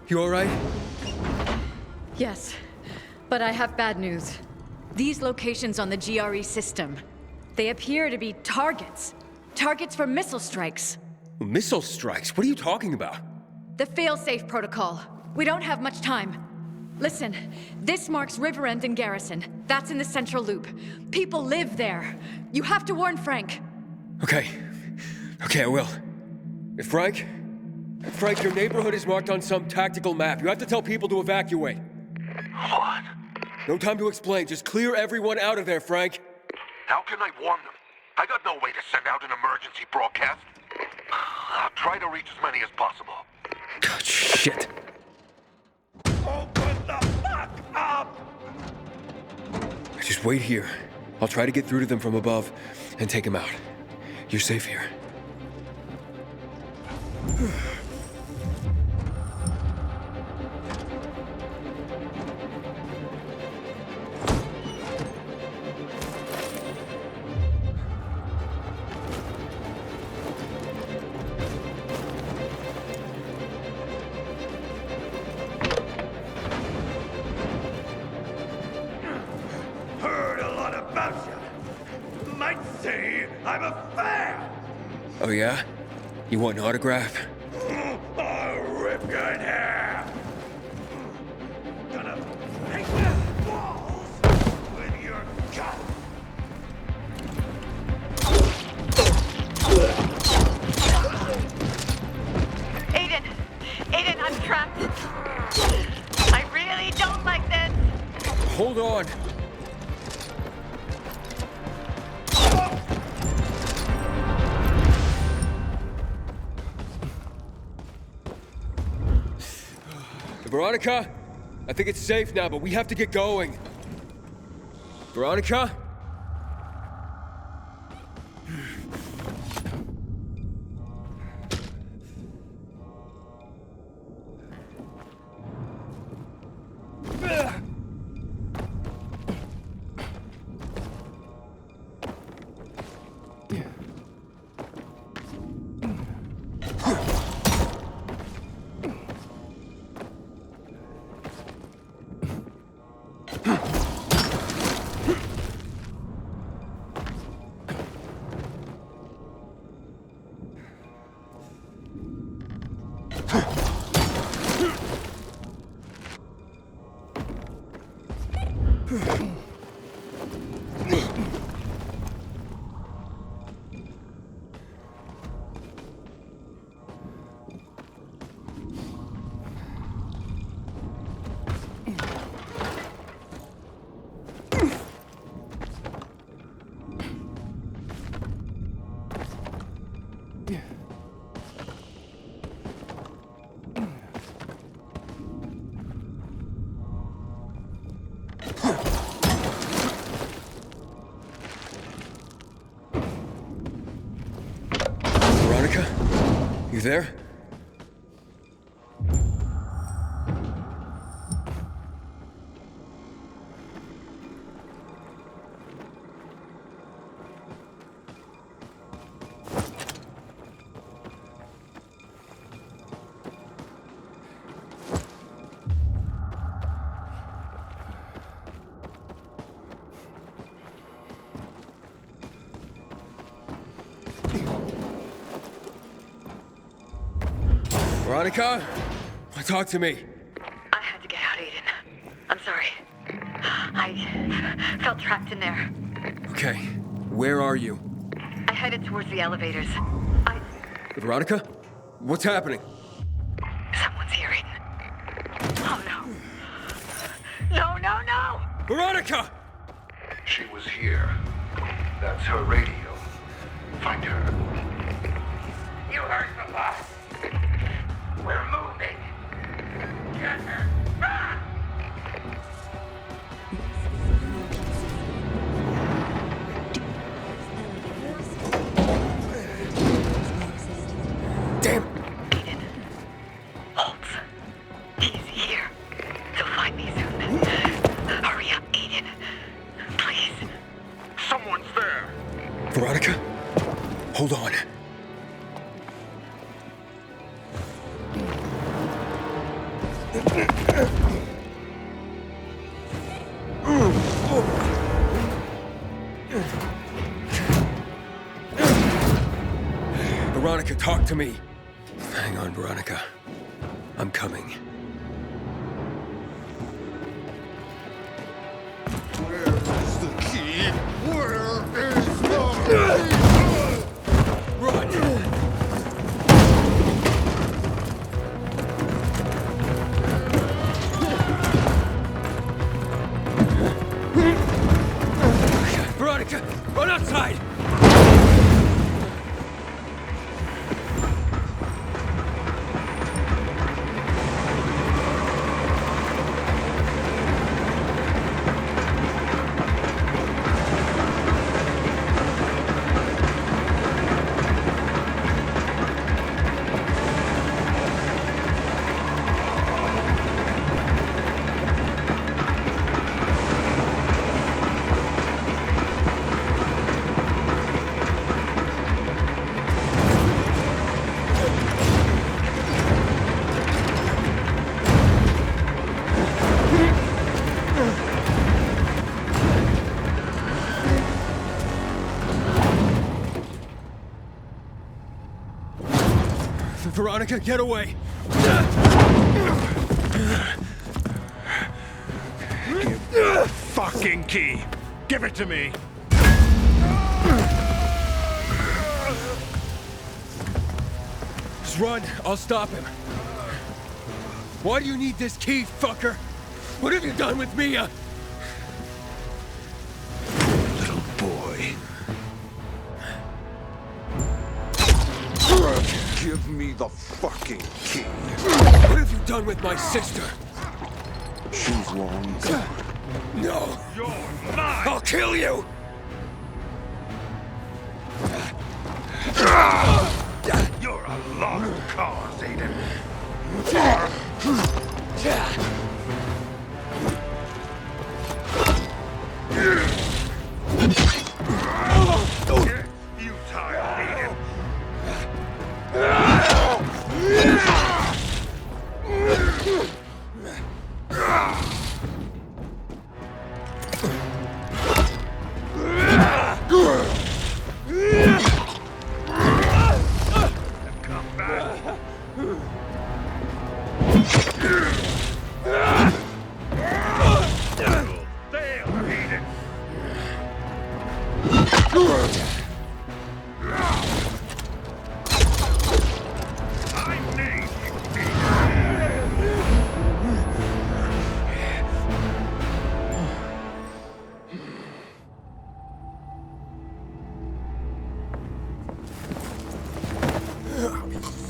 You all right? Yes. But I have bad news. These locations on the GRE system, they appear to be targets. Targets for missile strikes. Missile strikes? What are you talking about? The failsafe protocol. We don't have much time. Listen, this marks Riverend and Garrison. That's in the central loop. People live there. You have to warn Frank. Okay, I will. Frank, your neighborhood is marked on some tactical map. You have to tell people to evacuate. What? No time to explain. Just clear everyone out of there, Frank. How can I warn them? I got no way to send out an emergency broadcast. I'll try to reach as many as possible. God, shit. Open the fuck up! Just wait here. I'll try to get through to them from above and take them out. You're safe here. Heard a lot about you. Might say I'm a fan. Oh yeah? You want an autograph? I'll rip you in half. Gonna make the walls with your gun. Aiden, I'm trapped. I really don't like this. Hold on. Veronica, I think it's safe now, but we have to get going. Veronica? Veronica? You there? Veronica? Talk to me. I had to get out, Aiden. I'm sorry. I felt trapped in there. Okay, where are you? I headed towards the elevators. Veronica? What's happening? Someone's here, Aiden. Oh, no. No! Veronica! She was here. That's her radio. Find her. You heard the boss. We're moving. Get her. Ah! Damn. Aiden. Holtz. He's here. He'll find me soon. Hurry up, Aiden. Please. Someone's there. Veronica? Hold on. Veronica, talk to me. Hang on, Veronica. I'm coming. Where is the key? Where is the key? Veronica, run outside! Veronica, get away! Give the fucking key! Give it to me! Just run, I'll stop him. Why do you need this key, fucker? What have you done with Mia? Little boy. Give me the fucking key. What have you done with my sister? She's long gone. No! You're mine! I'll kill you! You're a lost cause, Aiden. You tired, Aiden. Come back. Fail, Aiden. I need you,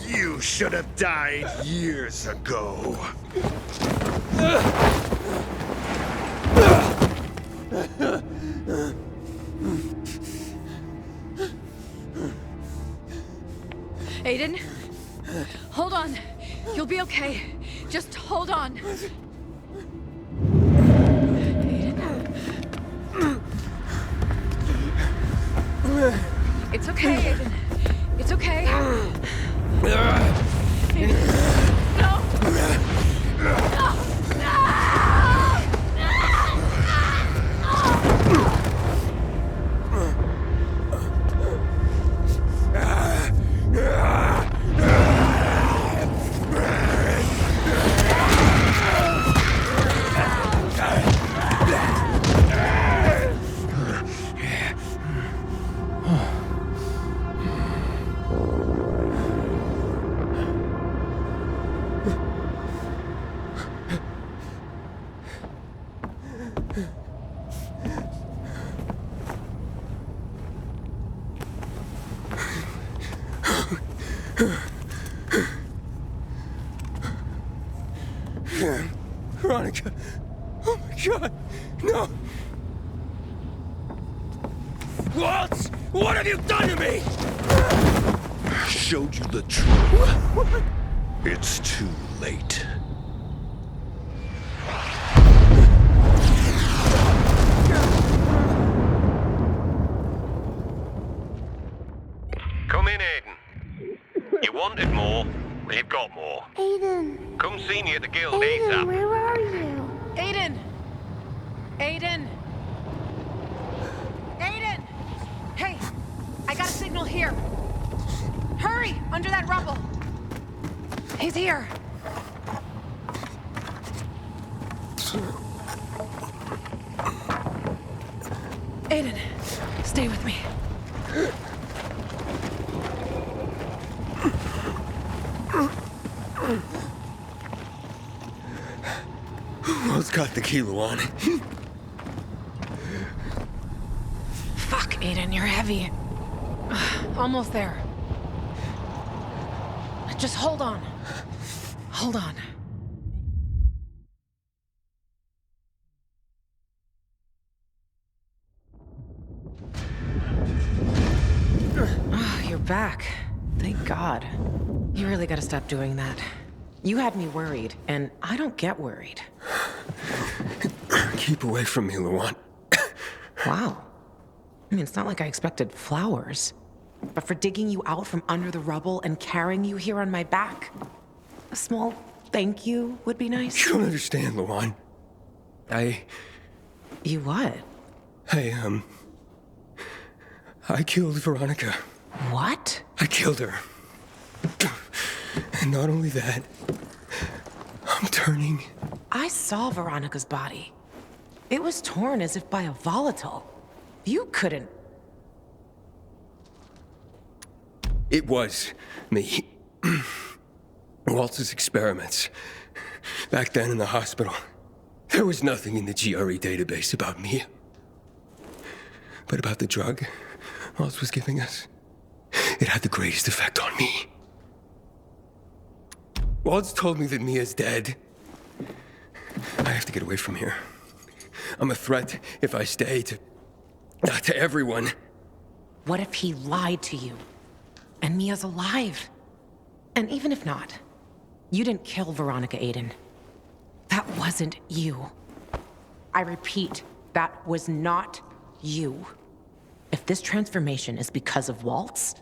You should have died years ago. Aiden? Hold on. You'll be okay. Just hold on. Aiden. It's okay, Aiden. It's okay. Aiden. No! No! Veronica! Oh my God! No! Waltz! What have you done to me? I showed you the truth. It's too late. Come in, Aiden. You wanted more, well, you've got more. Aiden. Come see me at the guild Aiden, ASAP. where are you? Aiden! Aiden! Aiden! Hey, I got a signal here. Hurry! Under that rubble! He's here! Aiden, stay with me. Who's got the key, Luan? Fuck, Aiden, you're heavy. Almost there. Just hold on. Hold on. Oh, you're back. Thank God. You really gotta stop doing that. You had me worried, and I don't get worried. Keep away from me, Luan. Wow. I mean, it's not like I expected flowers. But for digging you out from under the rubble and carrying you here on my back, a small thank you would be nice. You don't understand, Luan. You what? I killed Veronica. What? I killed her. And not only that, I'm turning. I saw Veronica's body. It was torn as if by a volatile. You couldn't. It was me. Waltz's experiments. Back then in the hospital, there was nothing in the GRE database about me. But about the drug Waltz was giving us, it had the greatest effect on me. Waltz told me that Mia's dead. I have to get away from here. I'm a threat if I stay to everyone. What if he lied to you? And Mia's alive? And even if not, you didn't kill Veronica, Aiden. That wasn't you. I repeat, that was not you. If this transformation is because of Waltz,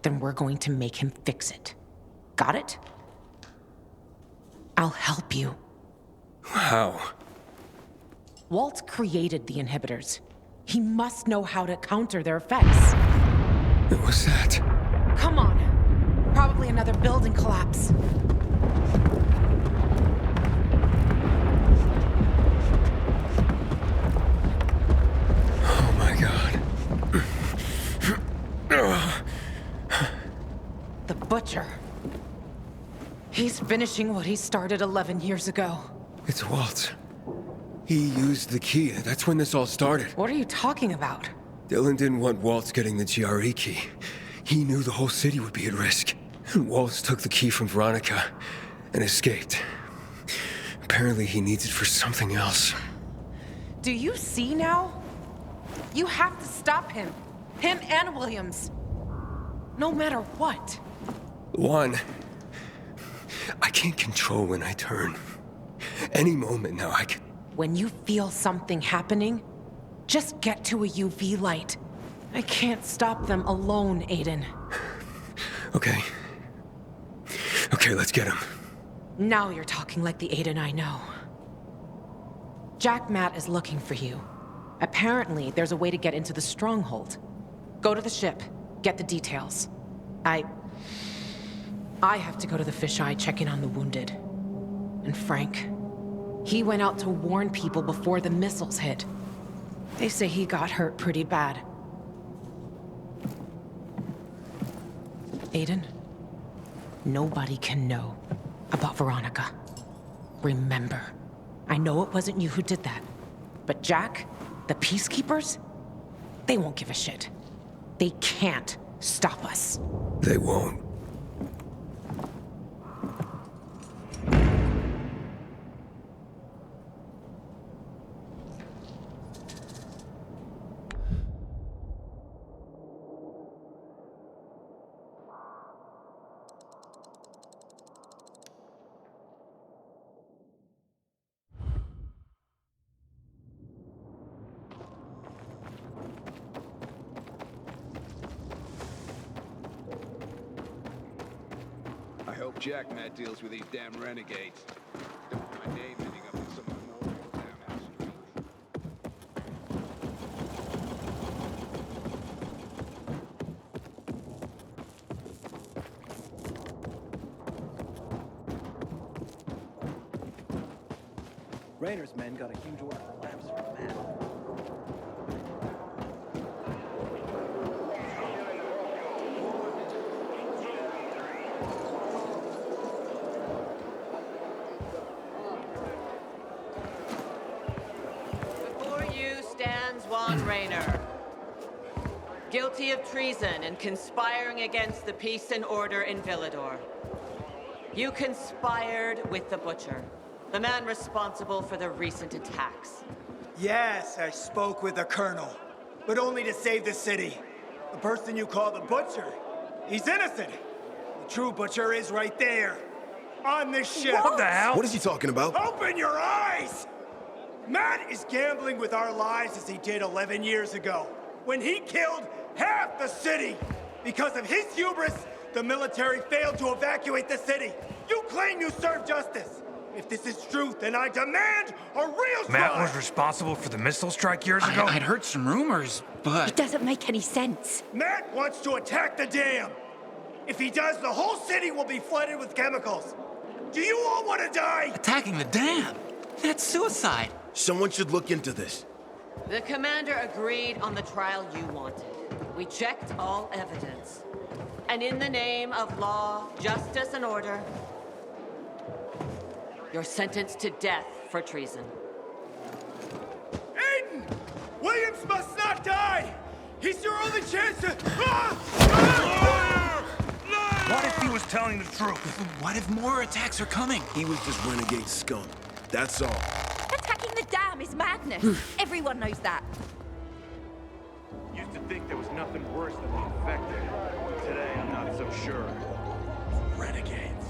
then we're going to make him fix it. Got it? I'll help you. How? Waltz created the inhibitors. He must know how to counter their effects. What was that? Come on. Probably another building collapse. Oh my God. The Butcher. He's finishing what he started 11 years ago. It's Waltz. He used the key. That's when this all started. What are you talking about? Dylan didn't want Waltz getting the GRE key. He knew the whole city would be at risk. And Waltz took the key from Veronica and escaped. Apparently he needs it for something else. Do you see now? You have to stop him. Him and Williams. No matter what. One, I can't control when I turn. Any moment now I can... When you feel something happening, just get to a UV light. I can't stop them alone, Aiden. Okay. Okay, let's get him. Now you're talking like the Aiden I know. Jack Matt is looking for you. Apparently, there's a way to get into the stronghold. Go to the ship, get the details. I have to go to the fisheye, check in on the wounded. And Frank, he went out to warn people before the missiles hit. They say he got hurt pretty bad. Aiden, nobody can know about Veronica. Remember, I know it wasn't you who did that, but Jack, the Peacekeepers, they won't give a shit. They can't stop us. They won't. I hope Jack Matt deals with these damn renegades. Don't want my name ending up in some memorial down our street. Raynor's men got a huge order for lamps from Matt. Before you stands Juan Raynor, guilty of treason and conspiring against the peace and order in Villador. You conspired with the Butcher, the man responsible for the recent attacks. Yes, I spoke with the Colonel, but only to save the city. The person you call the Butcher, he's innocent. The true Butcher is right there, on this ship. What the hell? What is he talking about? Open your eyes! Matt is gambling with our lives as he did 11 years ago, when he killed half the city. Because of his hubris, the military failed to evacuate the city. You claim you serve justice. If this is true, then I demand a real trial. Matt was responsible for the missile strike years ago? I'd heard some rumors, but... It doesn't make any sense. Matt wants to attack the dam. If he does, the whole city will be flooded with chemicals. Do you all want to die? Attacking the dam? That's suicide. Someone should look into this. The commander agreed on the trial you wanted. We checked all evidence. And in the name of law, justice, and order, you're sentenced to death for treason. Aiden! Williams must not die! He's your only chance to... What if he was telling the truth? What if more attacks are coming? He was just renegade scum. That's all. Attacking the dam is madness. Everyone knows that. Used to think there was nothing worse than the infected. Today, I'm not so sure. Renegades.